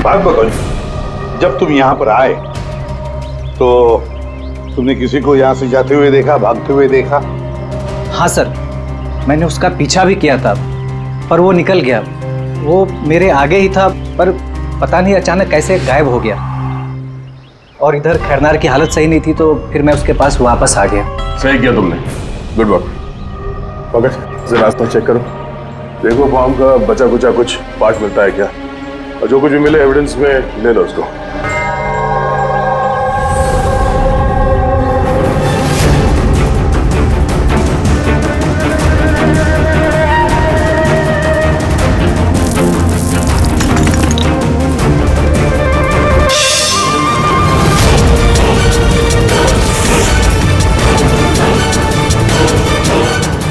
बात बताओ, जब तुम यहाँ पर आए तो तुमने किसी को यहाँ से जाते हुए देखा, भागते हुए देखा? हाँ सर, मैंने उसका पीछा भी किया था पर वो निकल गया। वो मेरे आगे ही था पर पता नहीं अचानक कैसे गायब हो गया। और इधर खैरनार की हालत सही नहीं थी तो फिर मैं उसके पास वापस आ गया। सही किया तुमने, गुड वर्क। ओके, जरा रास्ता चेक करो, देखो फॉर्म का बचा कुचा कुछ पार्ट मिलता है क्या, और जो कुछ भी मिले एविडेंस में ले लो उसको।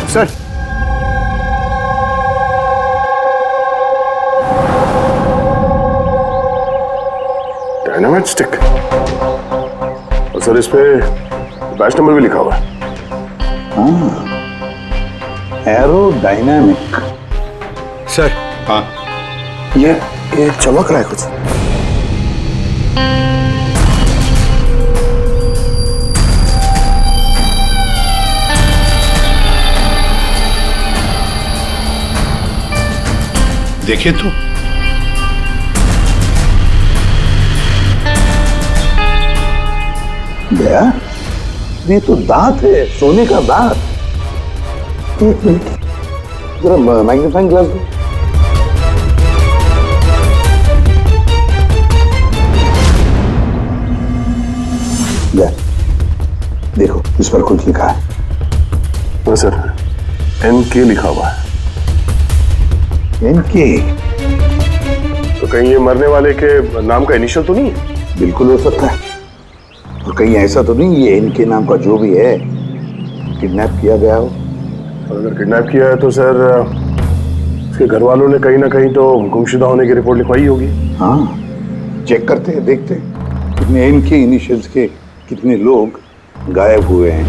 सर, डायनामाइट स्टिक, और सर इस पे बैच नंबर भी लिखा हुआ है। Arrow dynamic. सर हाँ, ये चमक रहा है कुछ। देखे तो गया, ये तो दांत है, सोने का दांत। एक मिनट, जरा मैग्नीफाइंग ग्लास दो। देखो इस पर कुछ लिखा है। सर NK लिखा हुआ है। NK? तो कहीं ये मरने वाले के नाम का इनिशियल तो नहीं है? बिल्कुल हो सकता है, और कहीं ऐसा तो नहीं ये NK नाम का जो भी है किडनैप किया गया हो। और अगर किडनैप किया है तो सर उसके घर वालों ने कहीं ना कहीं तो गुमशुदा होने की रिपोर्ट लिखवाई होगी। हाँ, चेक करते हैं, देखते हैं कितने NK इनिशियल्स के कितने लोग गायब हुए हैं।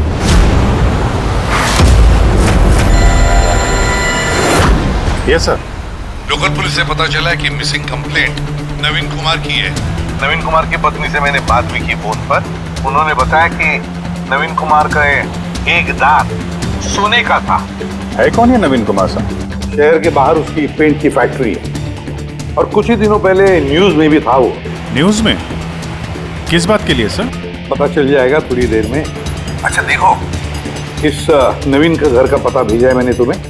Yes sir. लोकल पुलिस से पता चला है कि मिसिंग कंप्लेंट नवीन कुमार की है। नवीन कुमार की पत्नी से मैंने बात भी की फोन पर। उन्होंने बताया कि नवीन कुमार का एक दांत सोने का था। है कौन है नवीन कुमार साहब? शहर के बाहर उसकी पेंट की फैक्ट्री है, और कुछ ही दिनों पहले न्यूज में भी था वो। न्यूज में? किस बात के लिए सर? पता चल जाएगा थोड़ी देर में। अच्छा देखो, इस नवीन का घर का पता भेजा है मैंने तुम्हें,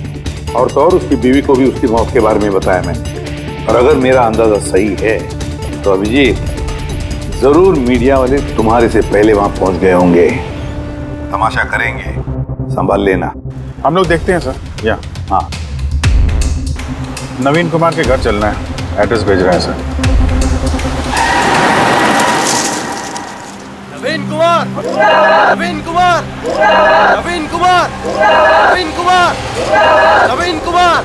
और तो और उसकी बीवी को भी उसकी मौत के बारे में बताया मैंने। और अगर मेरा अंदाजा सही है तो अभिजीत जरूर मीडिया वाले तुम्हारे से पहले वहां पहुंच गए होंगे। तमाशा करेंगे, संभाल लेना। हम लोग देखते हैं सर। या हाँ, नवीन कुमार के घर चलना है, एड्रेस भेज रहे हैं सर। नवीन कुमार, नवीन कुमार, नवीन कुमार, नवीन कुमार, नवीन कुमार,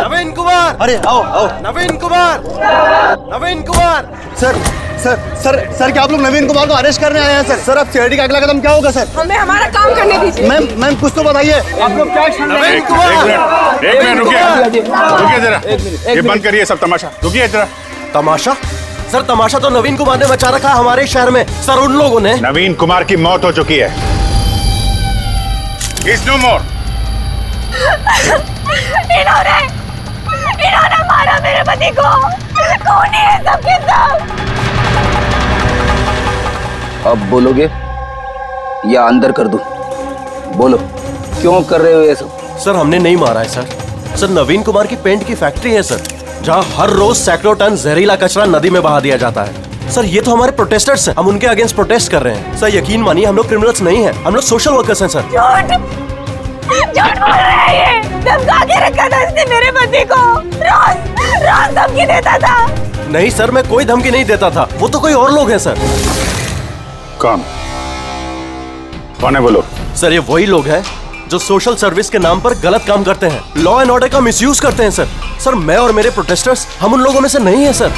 नवीन कुमार। अरे आओ आओ। Naveen Kumar, Naveen Kumar. Sir sir sir sir क्या आप लोग नवीन कुमार को अरेस्ट करने आए हैं सर? सर अब सिक्योरिटी का अगला कदम क्या होगा सर? हमें हमारा काम करने दीजिए। मैम मैम कुछ तो बताइए, आप लोग क्या एक्शन लेंगे? एक मिनट रुकिए जरा, ये बंद करिए सब तमाशा। रुकिए जरा। तमाशा? सर तमाशा तो नवीन कुमार ने मचा रखा है हमारे शहर में। सर उन लोगों ने नवीन कुमार की मौत हो चुकी है। He's no more। इन्होंने मारा मेरे पति को। कौन है सबके सब? अब बोलोगे या अंदर कर दूं? बोलो क्यों कर रहे हो ये सब? सर हमने नहीं मारा है सर। सर नवीन कुमार की पेंट की फैक्ट्री है सर, जहाँ हर रोज सैकड़ों टन जहरीला कचरा नदी में बहा दिया जाता है। सर ये तो हमारे प्रोटेस्टर्स हैं, हम उनके अगेंस्ट प्रोटेस्ट कर रहे हैं। सर यकीन मानिए हम लोग क्रिमिनल्स नहीं हैं, हम लोग सोशल वर्कर्स हैं सर। झूठ बोल रहा है ये। धमका के रखा था इसने मेरे पति को। रोज धमकी देता था। नहीं सर मैं कोई धमकी नहीं देता था, वो तो कोई और लोग हैं सर। कौन कौन है बोलो? सर ये वही लोग हैं जो सोशल सर्विस के नाम पर गलत काम करते हैं, लॉ एंड ऑर्डर का मिसयूज करते हैं सर। सर मैं और मेरे प्रोटेस्टर्स हम उन लोगों में से नहीं है सर।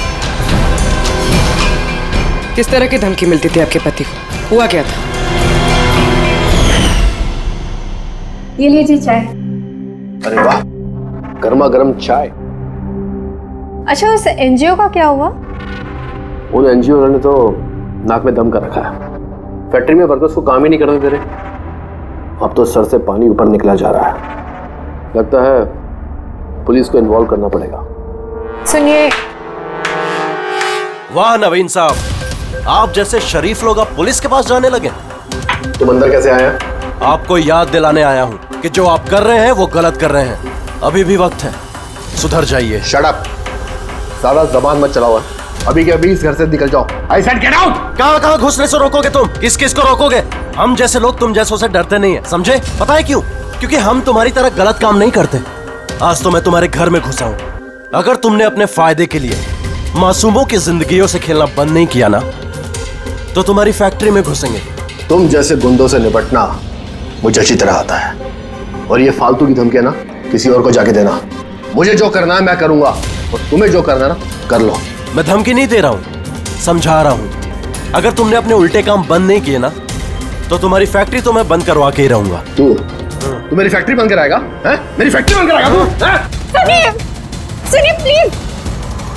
किस तरह की धमकी मिलती थी आपके पति को? हुआ क्या था? ये लीजिए चाय। अरे वाह, गर्मा गर्म चाय। अच्छा उस एनजीओ का क्या हुआ? उन एनजीओ ने तो नाक में दम कर रखा है। फैक्ट्री में वर्कर्स को काम ही नहीं करने दे रहे। अब तो सर से पानी ऊपर निकला जा रहा है। लगता है पुलिस को इन्वॉल्व करना पड़ेगा। सुनिए। वाह नवीन साहब, आप जैसे शरीफ लोग अब पुलिस के पास जाने लगे। तुम अंदर कैसे आया? आपको याद दिलाने आया हूँ कि जो आप कर रहे हैं वो गलत कर रहे हैं। अभी भी वक्त है, सुधर जाइए। शट अप, सारा जबान मत चलाओ। अभी के अभी इस घर से निकल जाओ। I said get out. कहाँ घुसने से रोकोगे तुम? किस किस को रोकोगे? हम जैसे लोग तुम जैसों से डरते नहीं है, समझे? पता है क्यों? क्योंकि हम तुम्हारी तरह गलत काम नहीं करते। आज तो मैं तुम्हारे घर में घुसा हूँ। अगर तुमने अपने फायदे के लिए मासूमों की जिंदगियों से खेलना बंद नहीं किया ना, तो तुम्हारी फैक्ट्री में घुसेंगे। तुम जैसे गुंडों से निपटना मुझे अच्छी तरह आता है, और ये फालतू की धमकियां ना किसी और को जाके देना। मुझे जो करना है मैं करूंगा, और तुम्हें जो करना है ना कर लो। मैं धमकी नहीं दे रहा हूँ, समझा रहा हूँ। अगर तुमने अपने उल्टे काम बंद नहीं किए ना, तो तुम्हारी फैक्ट्री तो मैं बंद करवा के ही रहूंगा। तू मेरी फैक्ट्री बंद कराएगा? मेरी फैक्ट्री बंद कराएगा तू? सुनिए प्लीज,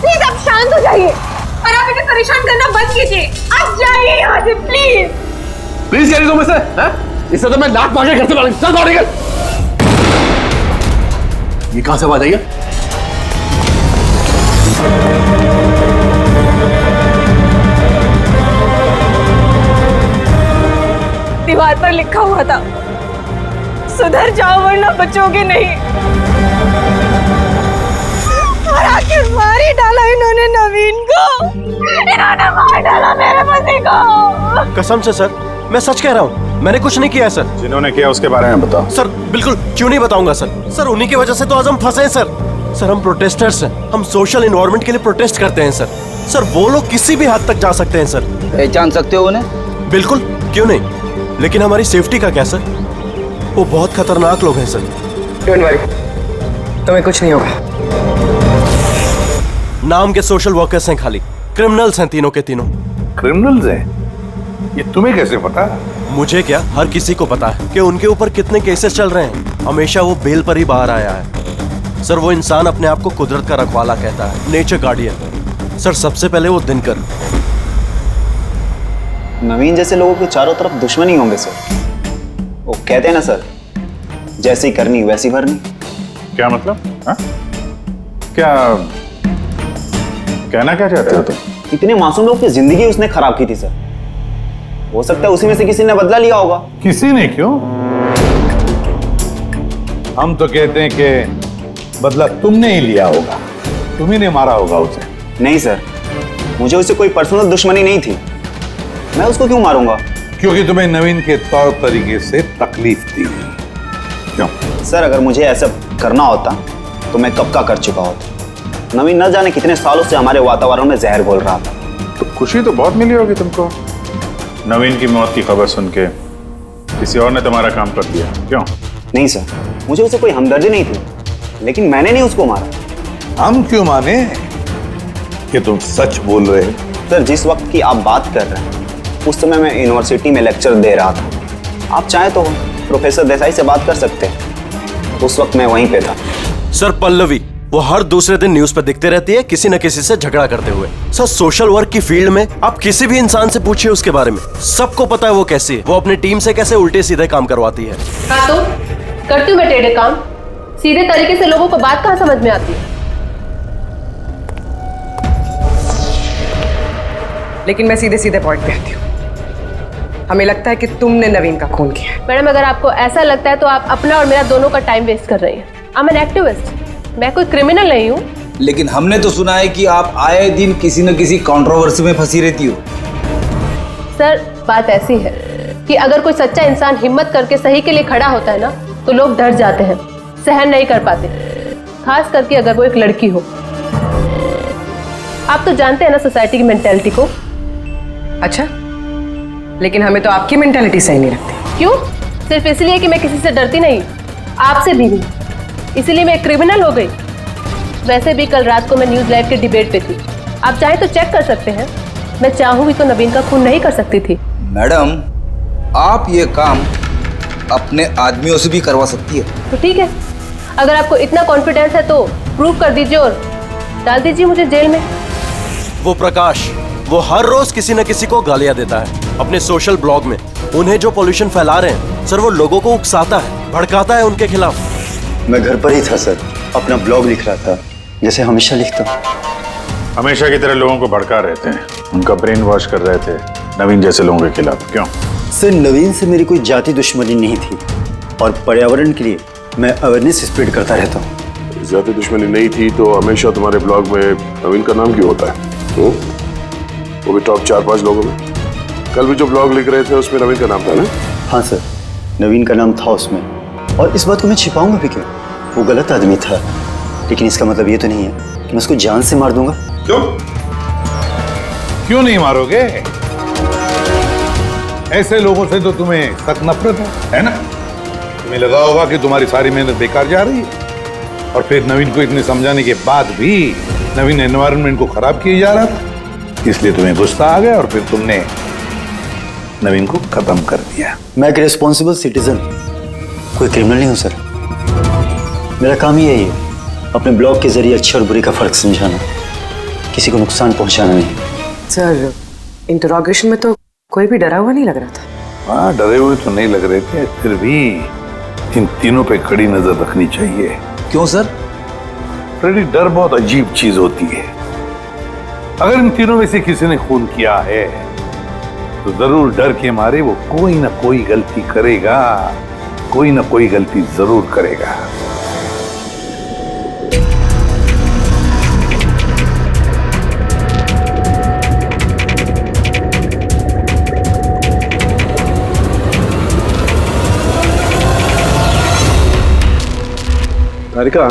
प्लीज आप शांत हो जाइए और आप इन्हें परेशान करना बंद कीजिए। आप जाइए यहाँ से प्लीज। प्लीज कह रही तुम इसे? इससे तो मैं लात मार के घर से बाहर चल बाहर निकल। ये कहां से आवाज आई है? दीवार पर लिखा हुआ था, सुधर जाओ वरना बचोगे नहीं। और आखिर मार ही डाला इन्होंने नवीन को। इन्होंने मार डाला मेरे पति को। कसम से सर, मैं सच कह रहा हूँ, मैंने कुछ नहीं किया है सर। जिन्होंने किया उसके बारे में बताओ। सर बिल्कुल क्यों नहीं बताऊंगा सर। सर उन्हीं की वजह से तो आज हम फंसे हैं सर। सर हम प्रोटेस्टर्स हैं, हम सोशल एनवायरनमेंट के लिए प्रोटेस्ट करते हैं सर। सर वो लोग किसी भी हद तक जा सकते हैं सर। पहचान सकते हो उन्हें? बिल्कुल, क्यों नहीं, लेकिन हमारी सेफ्टी का क्या सर? वो बहुत खतरनाक लोग हैं सर। डोंट वरी, तुम्हें कुछ नहीं होगा। नाम के सोशल वर्कर्स हैं खाली, क्रिमिनल्स हैं तीनों के तीनों। क्रिमिनल्स हैं? ये तुम्हें कैसे पता? मुझे क्या, हर किसी को पता है कि उनके ऊपर कितने केसेस चल रहे हैं। हमेशा वो बेल पर ही बाहर आया है सर। वो इंसान अपने आप को कुदरत का रखवाला कहता है, नेचर गार्डियन। सर सबसे पहले वो दिनकर। नवीन जैसे लोगों के चारों तरफ दुश्मनी होंगे सर। वो कहते हैं ना सर, जैसी करनी वैसी भरनी। क्या मतलब? हा? क्या कहना क्या चाहते हो तुम? इतने मासूम लोग की जिंदगी उसने खराब की थी सर। हो सकता है उसी में से किसी ने बदला लिया होगा। किसी ने क्यों? हम तो कहते हैं कि बदला तुमने ही लिया होगा। तुम्ही ने मारा होगा उसे। नहीं सर, मुझे उससे कोई पर्सनल दुश्मनी नहीं थी। मैं उसको क्यों मारूंगा? क्योंकि तुम्हें नवीन के तौर तरीके से तकलीफ दी। क्यों? सर, अगर मुझे ऐसा करना होता तो मैं कब का कर चुका होता। नवीन न जाने कितने सालों से हमारे वातावरण में जहर घोल रहा था। तो खुशी तो बहुत मिली होगी तुमको नवीन की मौत की खबर सुन के। किसी और ने तुम्हारा काम कर दिया क्यों? नहीं सर, मुझे उससे कोई हमदर्दी नहीं थी, लेकिन मैंने नहीं उसको मारा। हम क्यों माने कि तुम सच बोल रहे हो? सर, जिस वक्त की आप बात कर रहे हैं उस समय मैं यूनिवर्सिटी में लेक्चर दे रहा था। आप चाहे तो प्रोफेसर देसाई से बात कर सकते हैं, उस वक्त मैं वहीं पे था। सर, पल्लवी वो हर दूसरे दिन न्यूज पे दिखते रहती है किसी न किसी से झगड़ा करते हुए। सर, सोशल वर्क की फील्ड में आप किसी भी इंसान से पूछिए उसके बारे में, सबको पता है वो कैसी है, वो अपनी टीम से कैसे उल्टे सीधे काम करवाती है। हाँ तो करती हूँ मैं टेढ़े काम, सीधे तरीके से लोगों को बात कहाँ समझ में आती है। लेकिन मैं सीधे सीधे पॉइंट पे आती हूँ। हमें लगता है कि तुमने नवीन का खून किया है। मैडम, अगर आपको ऐसा लगता है तो आप अपना और मेरा दोनों का टाइम वेस्ट कर रही हैं। आई एम एन एक्टिविस्ट, मैं कोई क्रिमिनल नहीं हूँ। लेकिन हमने तो सुना है कि आप आए दिन किसी न किसी कंट्रोवर्सी में फंसी रहती हो। सर, बात ऐसी है कि अगर कोई सच्चा इंसान हिम्मत करके सही के लिए खड़ा होता है ना, तो लोग डर जाते हैं, सहन नहीं कर पाते, खास करके अगर वो एक लड़की हो। आप तो जानते हैं ना सोसाइटी की मेंटेलिटी को। अच्छा, लेकिन हमें तो आपकी मेंटेलिटी सही नहीं लगती। क्यों? सिर्फ इसलिए कि मैं किसी से डरती नहीं, आपसे भी नहीं, इसलिए मैं क्रिमिनल हो गई। वैसे भी कल रात को मैं न्यूज लाइव के डिबेट पे थी, आप चाहे तो चेक कर सकते हैं। मैं चाहूँ भी तो नवीन का खून नहीं कर सकती थी। मैडम, आप ये काम अपने आदमियों से भी करवा सकती है। तो ठीक है, अगर आपको इतना कॉन्फिडेंस है तो प्रूव कर दीजिए और डाल दीजिए मुझे जेल में। वो प्रकाश, वो हर रोज किसी न किसी को गालियां देता है अपने सोशल ब्लॉग में। उन्हें जो पॉल्यूशन फैला रहे हैं सर, वो लोगों को उकसाता है, भड़काता है उनके खिलाफ। मैं घर पर ही था सर, अपना ब्लॉग लिख रहा था जैसे हमेशा लिखता हूँ। हमेशा की तरह लोगों को भड़का रहे थे, उनका ब्रेन वॉश कर रहे थे नवीन जैसे लोगों के खिलाफ। क्यों? सर, नवीन से मेरी कोई जाति दुश्मनी नहीं थी और पर्यावरण के लिए मैं अवेयरनेस स्प्रेड करता रहता हूँ। जाति दुश्मनी नहीं थी तो हमेशा तुम्हारे ब्लॉग में नवीन का नाम क्यों होता है? वो भी टॉप 4-5 लोगों में। कल भी जो ब्लॉग लिख रहे थे उसमें नवीन का नाम था ना? हाँ सर, नवीन का नाम था उसमें, और इस बात को मैं छिपाऊंगा भी क्यों? वो गलत आदमी था, लेकिन इसका मतलब ये तो नहीं है कि मैं उसको जान से मार दूंगा। क्यों? क्यों नहीं मारोगे? ऐसे लोगों से तो तुम्हें सख्त नफरत है ना? तुम्हें लगा होगा कि तुम्हारी सारी मेहनत बेकार जा रही है, और फिर नवीन को इतने समझाने के बाद भी नवीन एनवायरनमेंट को खराब किए जा रहा था, इसलिए तुम्हें गुस्सा आ गया और फिर तुमने नवीन को खत्म कर दिया। मैं एक रिस्पॉन्सिबल सिटीजन, कोई क्रिमिनल नहीं हूं सर। मेरा काम ही यही है, अपने ब्लॉग के जरिए अच्छे और बुरे का फर्क समझाना, किसी को नुकसान पहुंचाना नहीं। सर, इंटरोगेशन में तो कोई भी डरा हुआ नहीं लग रहा था। हाँ, डरे हुए तो नहीं लग रहे थे, फिर भी इन तीनों पे कड़ी नजर रखनी चाहिए। क्यों सर? फ्रेडी, डर बहुत अजीब चीज होती है। अगर इन तीनों में से किसी ने खून किया है तो जरूर डर के मारे वो कोई ना कोई गलती करेगा, कोई ना कोई गलती जरूर करेगा। तारिका,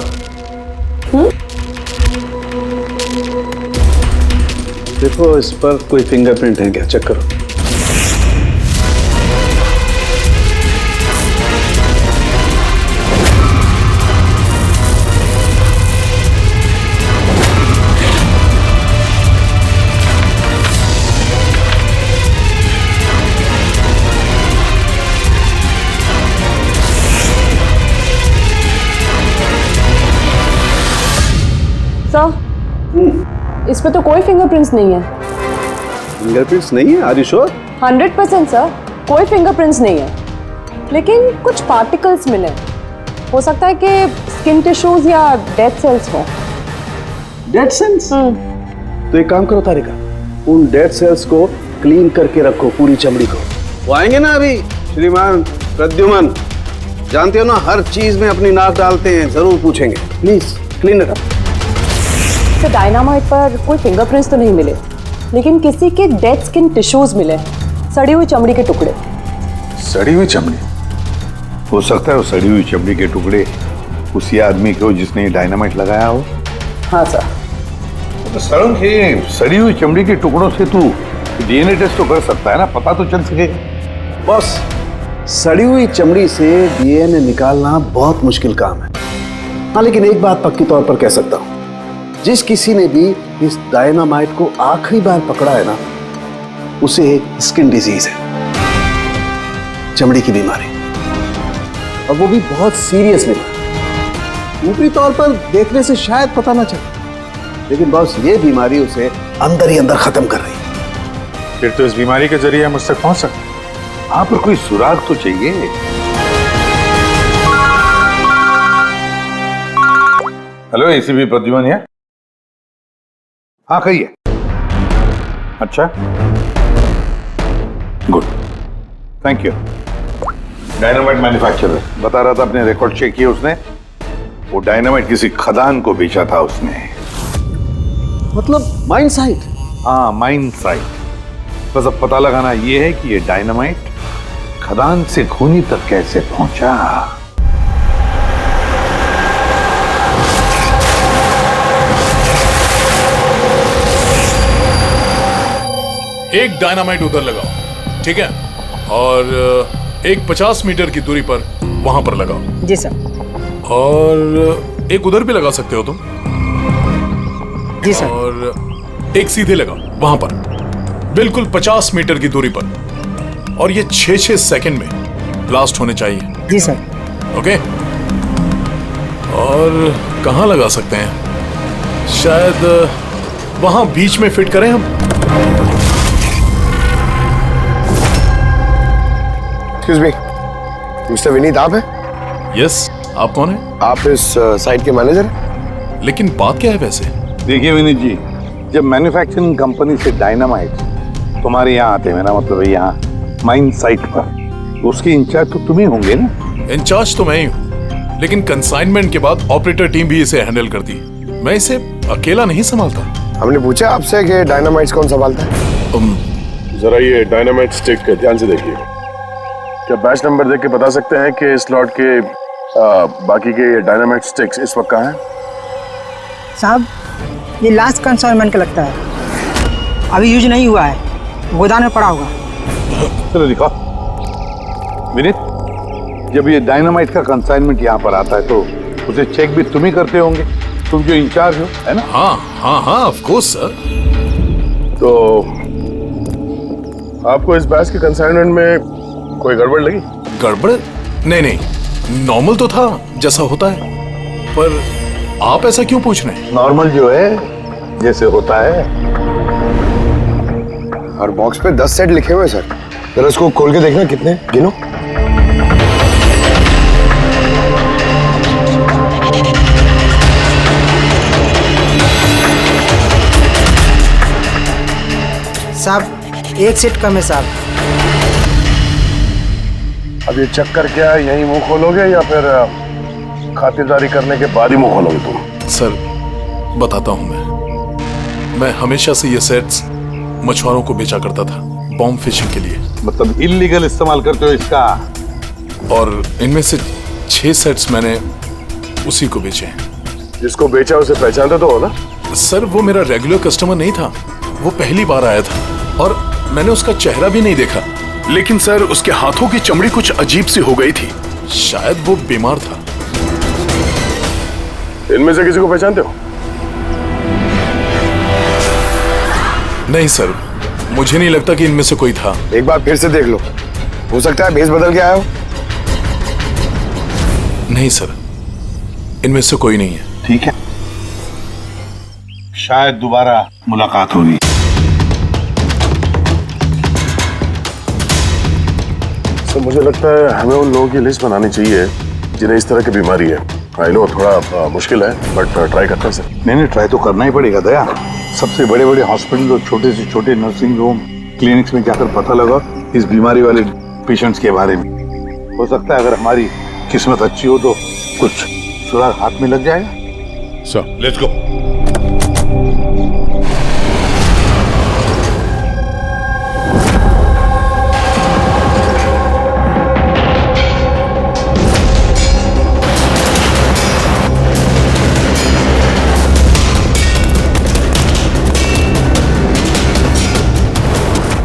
देखो इस पर कोई फिंगरप्रिंट है क्या, चेक करो। सर, इस पे तो कोई फिंगरप्रिंट्स नहीं है। फिंगरप्रिंट्स नहीं है? Are you sure? 100% सर, कोई फिंगरप्रिंट्स नहीं है, लेकिन कुछ पार्टिकल्स मिले। हो सकता है कि स्किन टिश्यूज या डेड सेल्स हो। Dead cells? तो एक काम करो तारिका, उन डेड सेल्स को क्लीन करके रखो, पूरी चमड़ी को। वो आएंगे ना अभी, श्रीमान प्रद्युमन, जानते हो ना हर चीज में अपनी नाक डालते हैं, जरूर पूछेंगे। Please clean it up. वैसे डायनामाइट पर कोई फिंगरप्रिंट्स तो नहीं मिले, लेकिन किसी के डेड स्किन टिश्यूज मिले, सड़ी हुई चमड़ी के टुकड़े। सड़ी हुई चमड़ी? हो सकता है वो सड़ी हुई चमड़ी के टुकड़े उसी आदमी के हो जिसने डायनामाइट लगाया हो। हाँ सर। तो सड़क है, सड़ी हुई चमड़ी के टुकड़ों से तू डीएनए टेस्ट तो कर सकता है ना, पता तो चल सकेगा। बॉस, सड़ी हुई चमड़ी से डीएनए निकालना बहुत मुश्किल काम है। हाँ, लेकिन एक बात पक्की तौर पर कह सकता हूं, जिस किसी ने भी इस डायनामाइट को आखिरी बार पकड़ा है ना, उसे स्किन डिजीज है, चमड़ी की बीमारी, और वो भी बहुत सीरियस बीमारी। ऊपरी तौर पर देखने से शायद पता ना चले, लेकिन बॉस ये बीमारी उसे अंदर ही अंदर खत्म कर रही है। फिर तो इस बीमारी के जरिए हम उस तक पहुंच सकते हैं। हाँ, पर कोई सुराग तो चाहिए। हेलो, एसीपी प्रद्युमन है? हाँ, कहिए। अच्छा, good, thank you. Dynamite manufacturer बता रहा था, अपने रिकॉर्ड चेक किए उसने, वो डायनामाइट किसी खदान को बेचा था उसने। मतलब माइन साइट? हाँ, माइन साइट। बस अब पता लगाना ये है कि ये डायनामाइट खदान से खूनी तक कैसे पहुंचा। एक डायनामाइट उधर लगाओ, ठीक है, और एक 50 मीटर की दूरी पर वहां पर लगाओ। जी सर। और एक उधर भी लगा सकते हो तुम। जी सर। और एक सीधे लगाओ वहां पर, बिल्कुल 50 मीटर की दूरी पर, और ये 6-6 सेकंड में ब्लास्ट होने चाहिए। जी सर। ओके। और कहाँ लगा सकते हैं? शायद वहां बीच में फिट करें हम। एक्सक्यूज मी, मिस्टर विनीत आप हैं? यस, आप कौन हैं? आप इस साइट के मैनेजर हैं? लेकिन बात क्या है वैसे? देखिए विनीत जी, जब मैन्युफैक्चरिंग कंपनी से डायनामाइट तुम्हारे यहाँ आते हैं, मेरा मतलब है यहाँ माइन साइट पर, उसके इंचार्ज तो तुम ही होंगे ना? इंचार्ज तो मैं ही हूँ, लेकिन कंसाइनमेंट के बाद ऑपरेटर टीम भी इसे हैंडल करती है। मैं इसे अकेला नहीं संभालता। हमने पूछा आपसे कि डायनामाइट्स कौन संभालता है? जरा ये डायनामाइट स्टिक ध्यान से देखिए। क्या बैच नंबर देख के बता सकते हैं कि इस लॉट के बाकी के डायनामाइट स्टिक्स इस वक्त कहाँ हैं? साहब, ये लास्ट कंसाइनमेंट का लगता है, अभी यूज नहीं हुआ है, गोदाम में पड़ा होगा। चलो दिखाओ। विनीत, जब ये डायनामाइट का कंसाइनमेंट यहाँ पर आता है तो उसे चेक भी तुम ही करते होंगे, तुम जो इंचार्ज हो, है ना? हाँ हाँ हाँ, ऑफ कोर्स सर। तो आपको इस बैच के कंसाइनमेंट में कोई गड़बड़ लगी? गड़बड़? नहीं नहीं, नॉर्मल तो था जैसा होता है, पर आप ऐसा क्यों पूछ रहे हैं? नॉर्मल जो है जैसे होता है। और बॉक्स पे 10 सेट लिखे हुए सर, जरा इसको खोल के देखना, कितने गिनो। साहब, एक सेट कम है साहब। अब ये चक्कर क्या, यही मुंह खोलोगे या फिर खातिरदारी करने के बाद ही मुंह खोलोगे तुम? सर बताता हूं, मैं हमेशा से ये सेट्स मछुआरों को बेचा करता था, बॉम्ब फिशिंग के लिए। मतलब इल्लीगल इस्तेमाल करते हो इसका? और इनमें से 6 सेट्स मैंने उसी को बेचे हैं। जिसको बेचा उसे पहचानते तो हो ना? सर वो मेरा रेगुलर कस्टमर नहीं था, वो पहली बार आया था और मैंने उसका चेहरा भी नहीं देखा, लेकिन सर उसके हाथों की चमड़ी कुछ अजीब सी हो गई थी, शायद वो बीमार था। इनमें से किसी को पहचानते हो? नहीं सर, मुझे नहीं लगता कि इनमें से कोई था। एक बार फिर से देख लो, हो सकता है भेस बदल के आया हो। नहीं सर, इनमें से कोई नहीं है। ठीक है, शायद दोबारा मुलाकात होगी। सर मुझे लगता है हमें उन लोगों की लिस्ट बनानी चाहिए जिन्हें इस तरह की बीमारी है। आई नो थोड़ा मुश्किल है, बट ट्राई करते हैं सर। नहीं, ट्राई तो करना ही पड़ेगा दया। सबसे बड़े बड़े हॉस्पिटल और छोटे से छोटे नर्सिंग होम, क्लिनिक्स में जाकर पता लगा इस बीमारी वाले पेशेंट्स के बारे में। हो सकता है अगर हमारी किस्मत अच्छी हो तो कुछ सुराग हाथ में लग जाएगा। Sir let's go.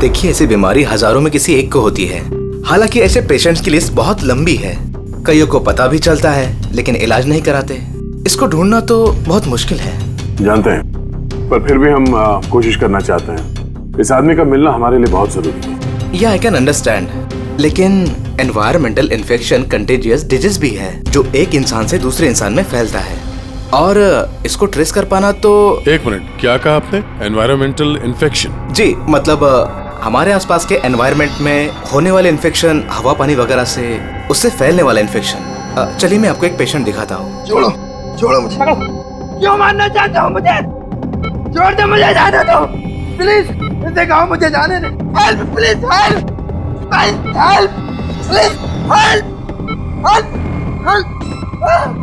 देखिए, ऐसी बीमारी हजारों में किसी एक को होती है। हालांकि ऐसे पेशेंट्स की लिस्ट बहुत लंबी है। कईयों को पता भी चलता है लेकिन इलाज नहीं कराते। इसको ढूंढना तो बहुत मुश्किल है। जानते हैं, पर फिर भी हम कोशिश करना चाहते हैं। इस आदमी का मिलना हमारे लिए बहुत जरूरी है। या आई कैन अंडरस्टैंड, लेकिन एनवायरमेंटल इन्फेक्शन कंटेजियस डिजीज भी है जो एक इंसान से दूसरे इंसान में फैलता है, और इसको ट्रेस कर पाना तो। एक मिनट, क्या कहा आपने? Environmental infection? जी, मतलब हमारे आसपास के एनवायरनमेंट में होने वाले इन्फेक्शन, हवा पानी वगैरह से, उससे फैलने वाला इन्फेक्शन। चलिए मैं आपको एक पेशेंट दिखाता हूँ। छोड़ो छोड़ो मुझे। क्यों मारना चाहते हो मुझे? छोड़ दे मुझे, जाने दो प्लीज। इसे कहो मुझे जाने दे। Help please, help help please, help help help.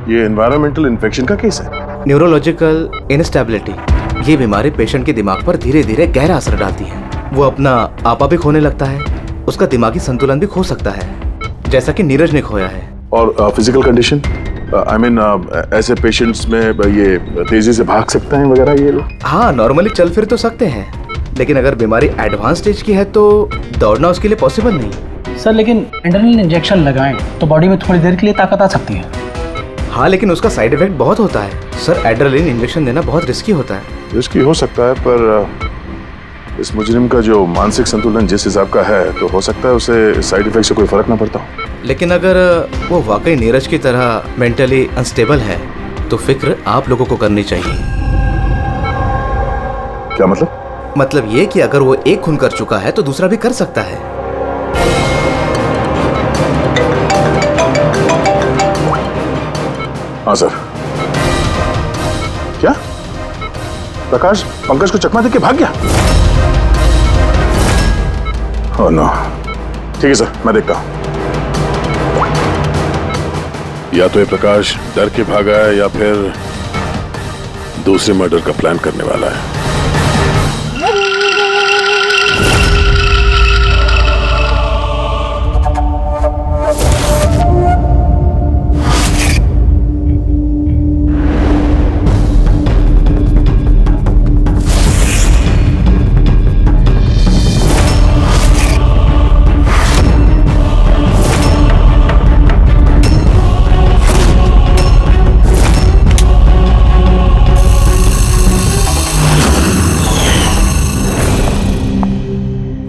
ये एनवायरमेंटल इन्फेक्शन का केस है। न्यूरोलॉजिकल इनस्टेबिलिटी, ये बीमारी पेशेंट के दिमाग पर धीरे धीरे गहरा असर डालती है। वो अपना आपा भी खोने लगता है, उसका दिमागी संतुलन भी खो सकता है, जैसा कि नीरज ने खोया है। और फिजिकल कंडीशन, आई मीन ऐसे पेशेंट्स में ये तेजी से भाग सकते हैं वगैरह ये लोग? हाँ, नॉर्मली चल फिर तो सकते हैं, लेकिन अगर बीमारी एडवांस स्टेज की है तो दौड़ना उसके लिए पॉसिबल नहीं। सर लेकिन एड्रेनलिन इंजेक्शन लगाएं तो बॉडी में थोड़ी देर के लिए ताकत आ सकती है। हाँ, लेकिन उसका साइड इफेक्ट बहुत होता है सर। एड्रेनलिन इंजेक्शन देना बहुत रिस्की होता है। रिस्की हो सकता है, पर इस मुजरिम का जो मानसिक संतुलन जिस हिसाब का है, तो हो सकता है उसे साइड इफेक्ट से कोई फर्क ना पड़ता हो। लेकिन अगर वो वाकई नीरज की तरह मेंटली अनस्टेबल है तो फिक्र आप लोगों को करनी चाहिए। क्या मतलब? मतलब ये कि अगर वो एक खून कर चुका है तो दूसरा भी कर सकता है। हाँ सर। क्या प्रकाश पंकज को चकमा देके भाग गया? Oh no. ठीक है सर, मैं देखता हूं। या तो ये प्रकाश डर के भागा है या फिर दूसरे मर्डर का प्लान करने वाला है।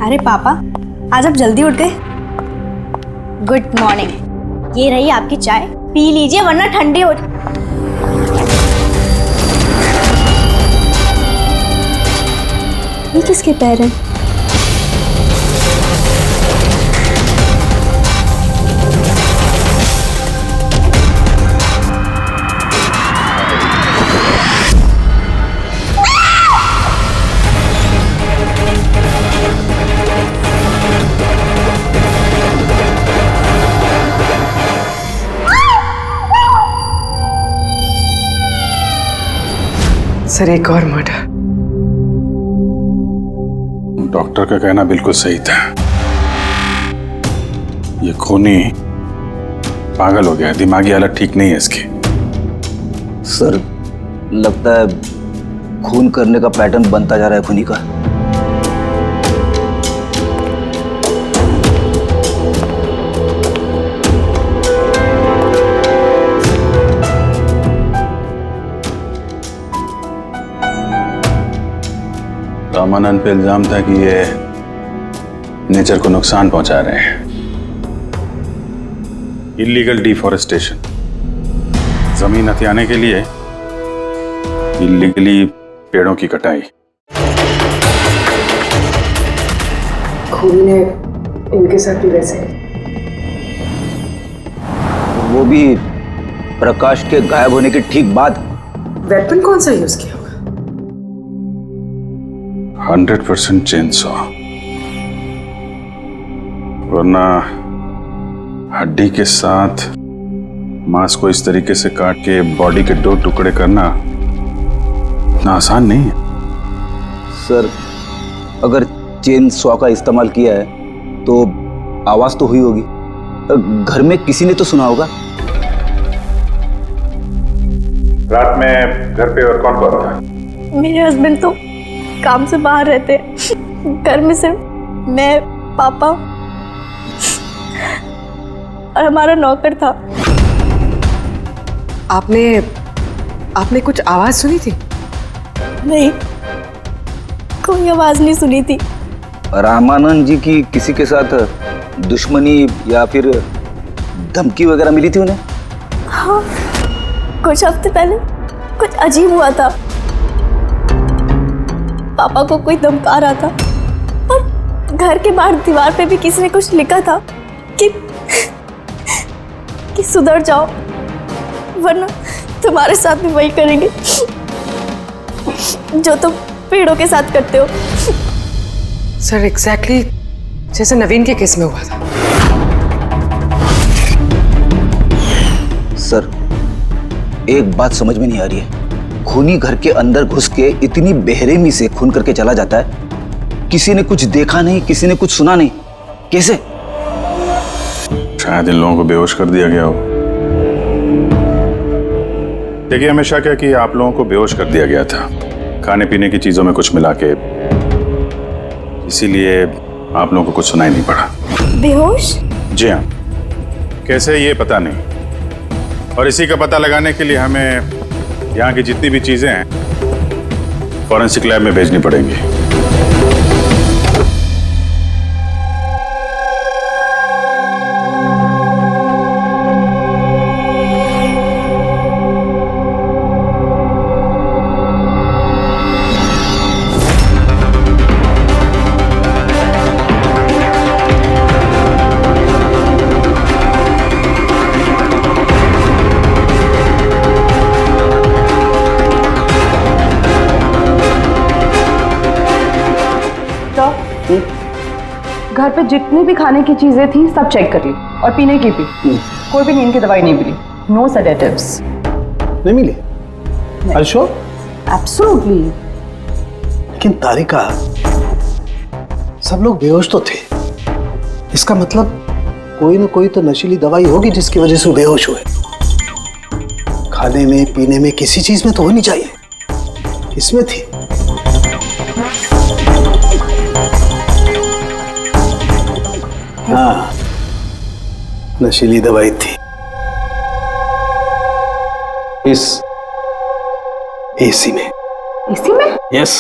अरे पापा, आज आप जल्दी उठ गए। Good morning. ये रही आपकी चाय, पी लीजिए वरना ठंडी हो। ये किसके पैर हैं? सर, एक और मर्डर। डॉक्टर का कहना बिल्कुल सही था। ये खूनी पागल हो गया, दिमागी हालत ठीक नहीं है इसकी। सर, लगता है खून करने का पैटर्न बनता जा रहा है खूनी का। रामानंद पे इल्जाम था कि ये नेचर को नुकसान पहुंचा रहे हैं। इलीगल डिफॉरेस्टेशन, जमीन हथियाने के लिए इलीगली पेड़ों की कटाई। खूनी ने इनके साथ भी वैसे। वो भी प्रकाश के गायब होने के ठीक बाद। वेपन कौन सा यूज किया होगा? 100% चेन सॉ। वरना हड्डी के साथ मांस को इस तरीके से काट के बॉडी के 2 टुकड़े करना इतना आसान नहीं है। सर, अगर चेन सॉ का इस्तेमाल किया है तो आवाज तो हुई होगी। घर में किसी ने तो सुना होगा। रात में घर पे और कौन कौन था? मेरे हस्बैंड तो काम से बाहर रहते हैं। घर में सिर्फ मैं, पापा और हमारा नौकर था। आपने कुछ आवाज सुनी थी? नहीं, कोई आवाज नहीं सुनी थी। रामानंद जी की किसी के साथ दुश्मनी या फिर धमकी वगैरह मिली थी उन्हें? हाँ, कुछ हफ्ते पहले कुछ अजीब हुआ था। पापा को कोई धमका रहा था और घर के बाहर दीवार पे भी किसी ने कुछ लिखा था कि सुधर जाओ वरना तुम्हारे साथ भी वही करेंगे जो तुम पेड़ों के साथ करते हो। सर, एग्जैक्टली जैसे नवीन के केस में हुआ था। सर, एक बात समझ में नहीं आ रही है। खूनी घर के अंदर घुस के इतनी बेरहमी से खून करके चला जाता है। किसी ने कुछ देखा नहीं, किसी ने कुछ सुना नहीं, कैसे? शायद इन लोगों को बेहोश कर दिया गया हो। देखिए, हमेशा क्या कि आप लोगों को बेहोश कर दिया गया था खाने पीने की चीजों में कुछ मिला के, इसीलिए आप लोगों को कुछ सुनाई नहीं पड़ा। बेहोश? जी हाँ। कैसे ये पता नहीं, और इसी का पता लगाने के लिए हमें यहाँ की जितनी भी चीजें हैं फॉरेंसिक लैब में भेजनी पड़ेंगी। घर पे जितनी भी खाने की चीजें थी सब चेक कर ली और पीने की भी। कोई भी नींद की दवाई नहीं मिली। No sedatives. नहीं मिली? अच्छा, एब्सोल्युटली। लेकिन तारिका, सब लोग बेहोश तो थे। इसका मतलब कोई ना कोई तो नशीली दवाई होगी जिसकी वजह से वो बेहोश हुए। खाने में, पीने में, किसी चीज में तो होनी चाहिए। इसमें थी। हाँ, नशीली दवाई थी। इस एसी में। एसी में? यस।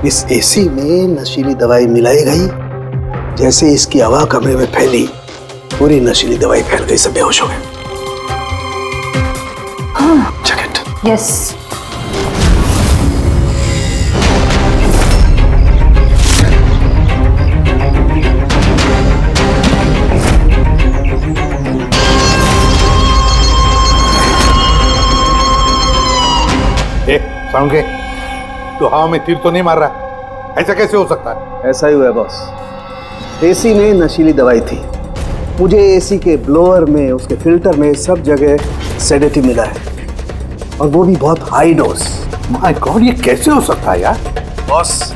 इस एसी में नशीली दवाई मिलाई गई। जैसे इसकी हवा कमरे में फैली, पूरी नशीली दवाई फैल गई, सब बेहोश हो गए। हाँ। Check it. यस। साउंड के, तो हवा में तीर तो नहीं मार रहा? ऐसा कैसे हो सकता है? ऐसा ही हुआ है बॉस। एसी में नशीली दवाई थी। मुझे एसी के ब्लोअर में, उसके फिल्टर में, सब जगह सेडेटिव मिला है, और वो भी बहुत हाई डोज। माय गॉड, ये कैसे हो सकता है यार? बॉस,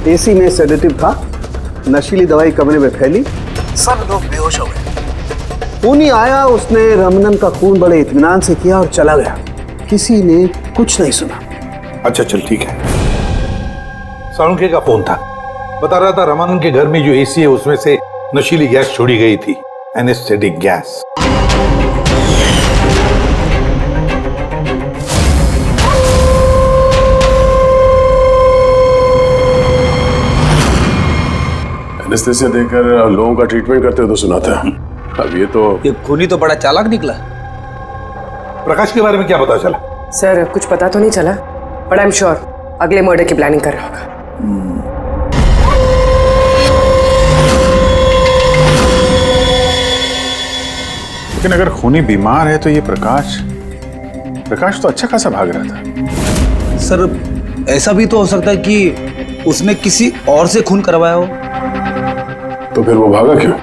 एसी में सेडेटिव था, नशीली दवाई कमरे में फैली, सब लोग बेहोश हो गए। खूनी आया, उसने रमनन का खून बड़े इत्मीनान से किया और चला गया। किसी ने कुछ नहीं सुना। अच्छा चल ठीक है। सालुंके का फोन था, बता रहा था रमानंद के घर में जो एसी है उसमें से नशीली गैस छोड़ी गई थी, एनेस्थेटिक गैस। एनेस्थेसिया देकर लोगों का ट्रीटमेंट करते हो तो सुना था। अब ये खूनी तो बड़ा चालाक निकला। प्रकाश के बारे में क्या पता चला? सर, कुछ पता तो नहीं चला, बट आई एम श्योर अगले मर्डर की प्लानिंग कर रहा होगा। लेकिन अगर खूनी बीमार है तो ये प्रकाश तो अच्छा खासा भाग रहा था। सर, ऐसा भी तो हो सकता है कि उसने किसी और से खून करवाया हो। तो फिर वो भागा क्यों?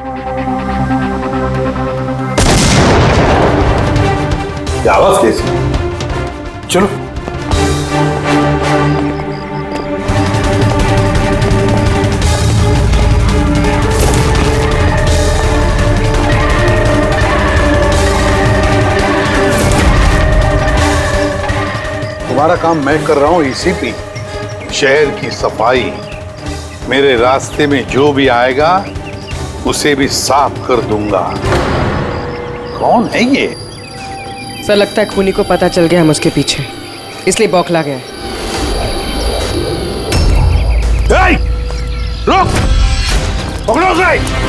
क्या आवाज कैसी? चलो। तुम्हारा काम मैं कर रहा हूं ईसीपी। शहर की सफाई। मेरे रास्ते में जो भी आएगा उसे भी साफ कर दूंगा। कौन है ये? सर लगता है खूनी को पता चल गया हम उसके पीछे, इसलिए बौखला गया। रुक! पकड़ो उसे!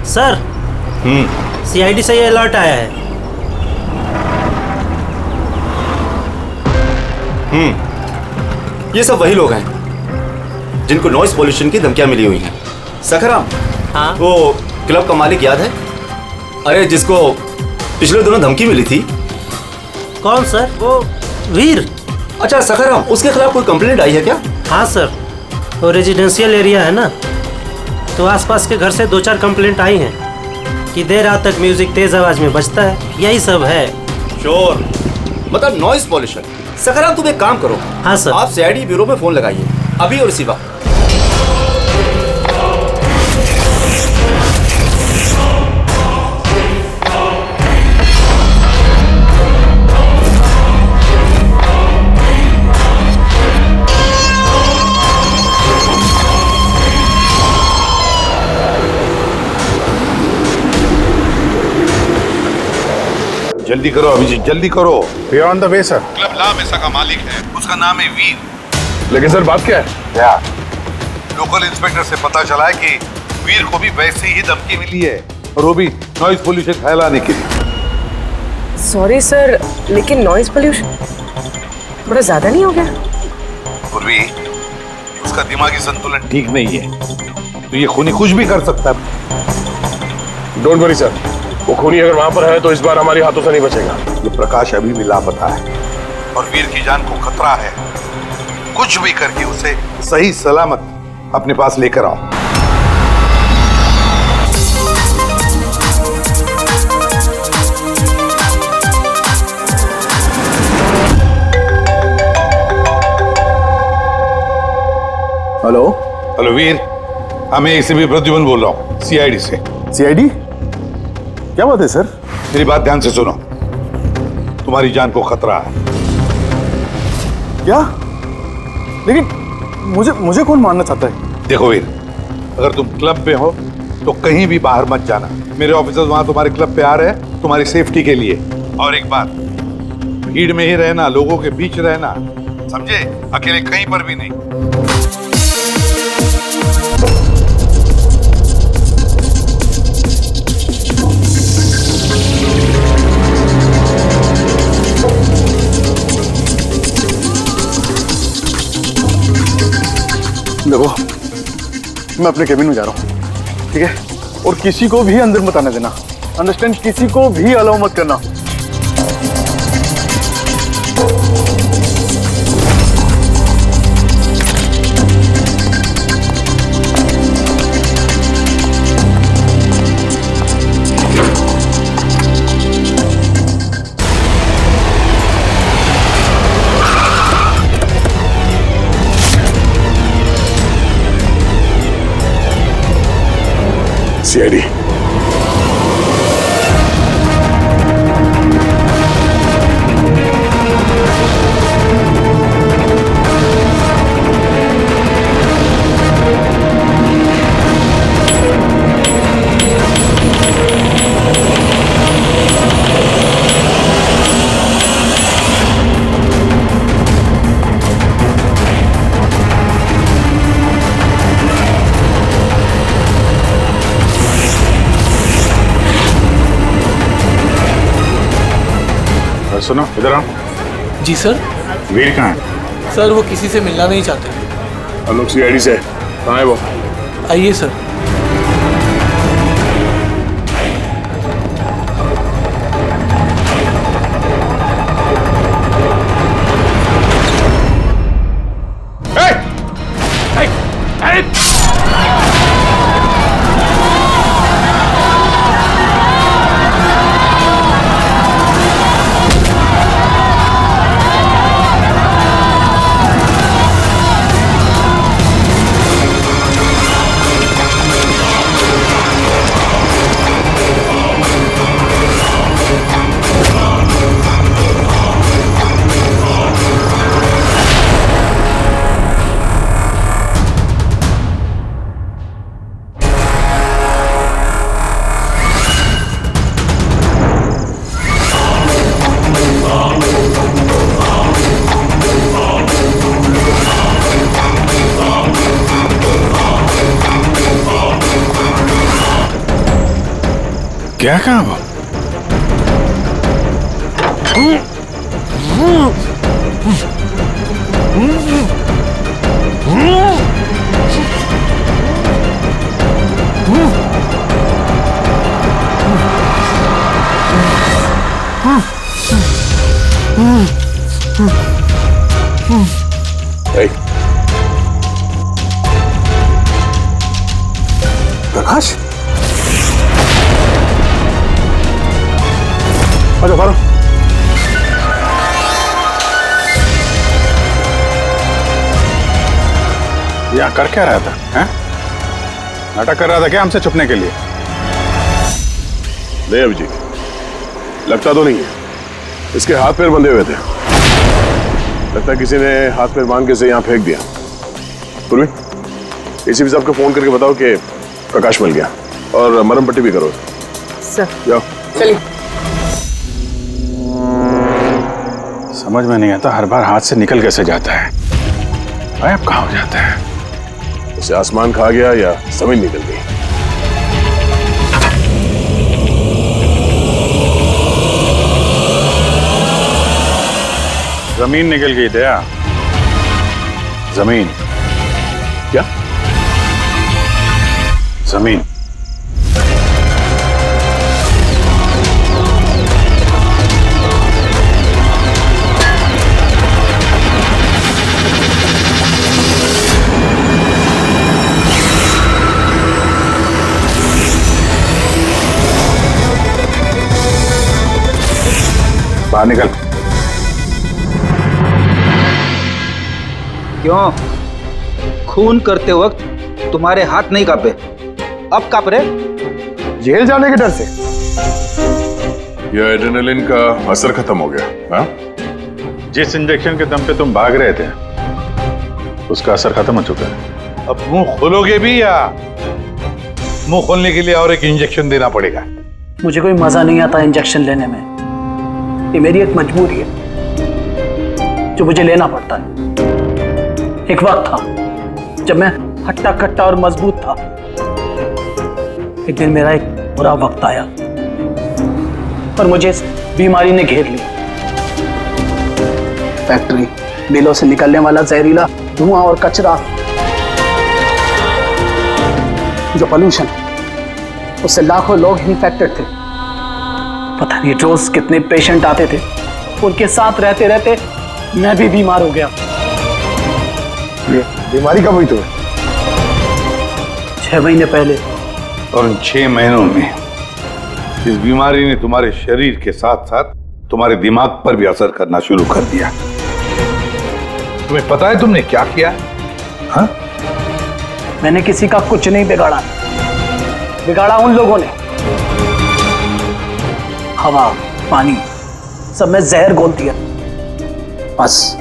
सर, सीआईडी से ये अलर्ट आया है। ये सब वही लोग हैं जिनको नॉइस पॉल्यूशन की धमकियां मिली हुई हैं। सखराम, हाँ? वो क्लब का मालिक याद है? अरे जिसको पिछले दिनों धमकी मिली थी। कौन सर? वो वीर। अच्छा सखराम, उसके खिलाफ कोई कंप्लेंट आई है क्या? हाँ सर, वो रेजिडेंशियल एरिया है ना, तो आसपास के घर से 2-4 कंप्लेंट आई हैं कि देर रात तक म्यूजिक तेज आवाज में बजता है, यही सब है। शोर मतलब नॉइस पॉल्यूशन। सखराम तुम एक काम करो। हाँ सर। आप सीआईडी ब्यूरो में फोन लगाइए अभी और इसी वक्त। जल्दी करो अभिजीत, जल्दी करो। We are on the way sir. Club La Mesa का मालिक है, उसका नाम है वीर। लेकिन सर बात क्या है? क्या? लोकल इंस्पेक्टर से पता चला है कि वीर को भी वैसे ही धमकी मिली है, और वो भी नॉइज पोल्यूशन फैलाने के लिए। सॉरी सर, लेकिन नॉइज पोल्यूशन बड़ा ज्यादा नहीं हो गया? पूर्वी, उसका दिमागी संतुलन ठीक नहीं है, तो ये खूनी कुछ भी कर सकता है। डोंट वरी सर, वो खूनी अगर वहां पर है तो इस बार हमारे हाथों से नहीं बचेगा। ये प्रकाश अभी भी लापता है और वीर की जान को खतरा है। कुछ भी करके उसे सही सलामत अपने पास लेकर आओ। हेलो। हेलो वीर, मैं एसीपी प्रद्युमन बोल रहा हूँ, सीआईडी से। सीआईडी? क्या बात है सर? मेरी बात ध्यान से सुनो, तुम्हारी जान को खतरा है। क्या? लेकिन मुझे कौन मारना चाहता है? देखो वीर, अगर तुम क्लब में हो तो कहीं भी बाहर मत जाना। मेरे ऑफिसर्स वहां तुम्हारे क्लब पे आ रहे हैं तुम्हारी सेफ्टी के लिए। और एक बात, भीड़ में ही रहना, लोगों के बीच रहना, समझे? अकेले कहीं पर भी नहीं। देखो, मैं अपने केबिन में जा रहा हूँ, ठीक है? और किसी को भी अंदर मत आने देना, अंडरस्टैंड? किसी को भी अलाउ मत करना। सीआईडी। सुनो इधर आओ। जी सर। वीर कहाँ है? सर वो किसी से मिलना नहीं चाहते। हम लोग सीआईडी से। कहाँ है वो? आइए सर। क्या कहा वो? प्रकाश, आजा फारो। यहाँ कर क्या रहा था? हैं? नाटक कर रहा था क्या हमसे छुपने के लिए? नहीं अभिजीत, लगता तो नहीं है। इसके हाथ पैर बंधे हुए थे। लगता है किसी ने हाथ पैर बांध के इसे यहाँ फेंक दिया। पूर्वी, एसीपी साहब को फोन करके बताओ कि प्रकाश मिल गया और मरहम पट्टी भी करो। सर जाओ। चलिए। समझ में नहीं आता हर बार हाथ से निकल कैसे जाता है। गायब कहाँ हो जाता है? उसे आसमान खा गया या जमीन निकल गई। जमीन निकल गई दया। जमीन क्या? जमीन। बाहर निकल। क्यों? खून करते वक्त तुम्हारे हाथ नहीं कांपे, अब कांप रहे? जेल जाने के डर से? यह एड्रेनलिन का असर खत्म हो गया। हाँ? जिस इंजेक्शन के दम पे तुम भाग रहे थे उसका असर खत्म हो चुका है। अब मुंह खोलोगे भी या मुंह खोलने के लिए और एक इंजेक्शन देना पड़ेगा? मुझे कोई मजा नहीं आता इंजेक्शन लेने में। ये मेरी एक मजबूरी है जो मुझे लेना पड़ता है। एक वक्त था जब मैं हट्टा कट्टा और मजबूत था। एक दिन मेरा एक बुरा वक्त आया और मुझे इस बीमारी ने घेर लिया। फैक्ट्री, मिलों से निकलने वाला जहरीला धुआं और कचरा, जो पोल्यूशन, उससे लाखों लोग इन्फेक्टेड थे। पता नहीं रोज कितने पेशेंट आते थे। उनके साथ रहते रहते मैं भी बीमार हो गया। बीमारी कब हुई तुम्हें? 6 महीने पहले। और उन 6 महीनों में इस बीमारी ने तुम्हारे शरीर के साथ साथ तुम्हारे दिमाग पर भी असर करना शुरू कर दिया। तुम्हें पता है तुमने क्या किया? हाँ? मैंने किसी का कुछ नहीं बिगाड़ा। बिगाड़ा उन लोगों ने। हवा, पानी, सब में जहर घोल दिया। बस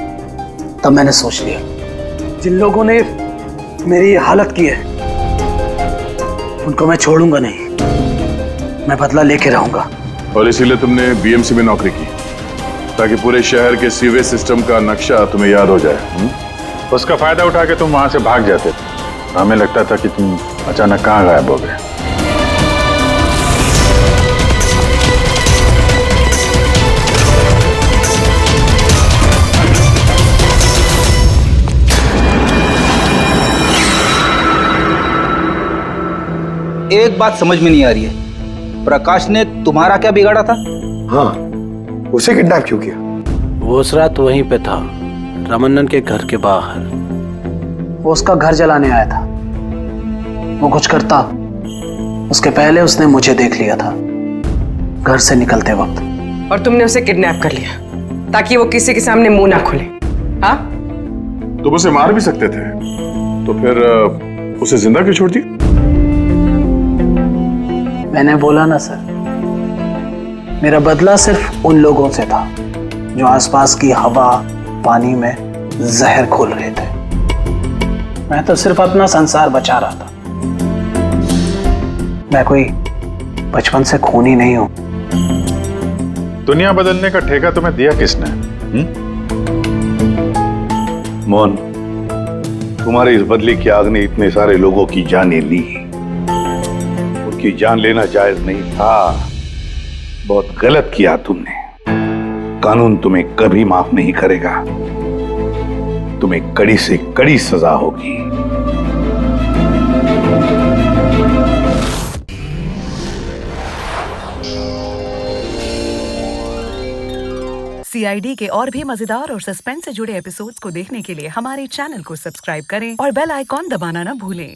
तब मैंने सोच लिया, जिन लोगों ने मेरी ये हालत की है उनको मैं छोड़ूंगा नहीं। मैं बदला लेके रहूंगा। और इसीलिए तुमने बीएमसी में नौकरी की, ताकि पूरे शहर के सीवेज सिस्टम का नक्शा तुम्हें याद हो जाए। उसका फायदा उठा के तुम वहां से भाग जाते थे। हमें लगता था कि तुम अचानक कहाँ गायब हो गए। एक बात समझ में नहीं आ रही है, प्रकाश ने तुम्हारा क्या बिगाड़ा था? हाँ, उसे किडनैप क्यों किया? वो उस रात वहीं पे था, रमन्नन के घर के बाहर। वो उसका घर जलाने आया था। वो कुछ करता उसके पहले उसने मुझे देख लिया था घर से निकलते वक्त। और तुमने उसे किडनैप कर लिया ताकि वो किसी के सामने मुंह ना खोले। हाँ, तुम उसे मार भी सकते थे, तो फिर उसे जिंदा क्यों छोड़ दिया? मैंने बोला ना सर, मेरा बदला सिर्फ उन लोगों से था जो आसपास की हवा पानी में जहर घोल रहे थे। मैं तो सिर्फ अपना संसार बचा रहा था। मैं कोई बचपन से खूनी नहीं हूं। दुनिया बदलने का ठेका तुम्हें दिया किसने? मोहन, तुम्हारे इस बदले की आग ने इतने सारे लोगों की जानें ली। उनकी जान लेना जायज नहीं था। बहुत गलत किया तुमने। कानून तुम्हें कभी माफ नहीं करेगा। तुम्हें कड़ी से कड़ी सजा होगी। CID के और भी मजेदार और सस्पेंस से जुड़े एपिसोड्स को देखने के लिए हमारे चैनल को सब्सक्राइब करें और बेल आइकॉन दबाना ना भूलें।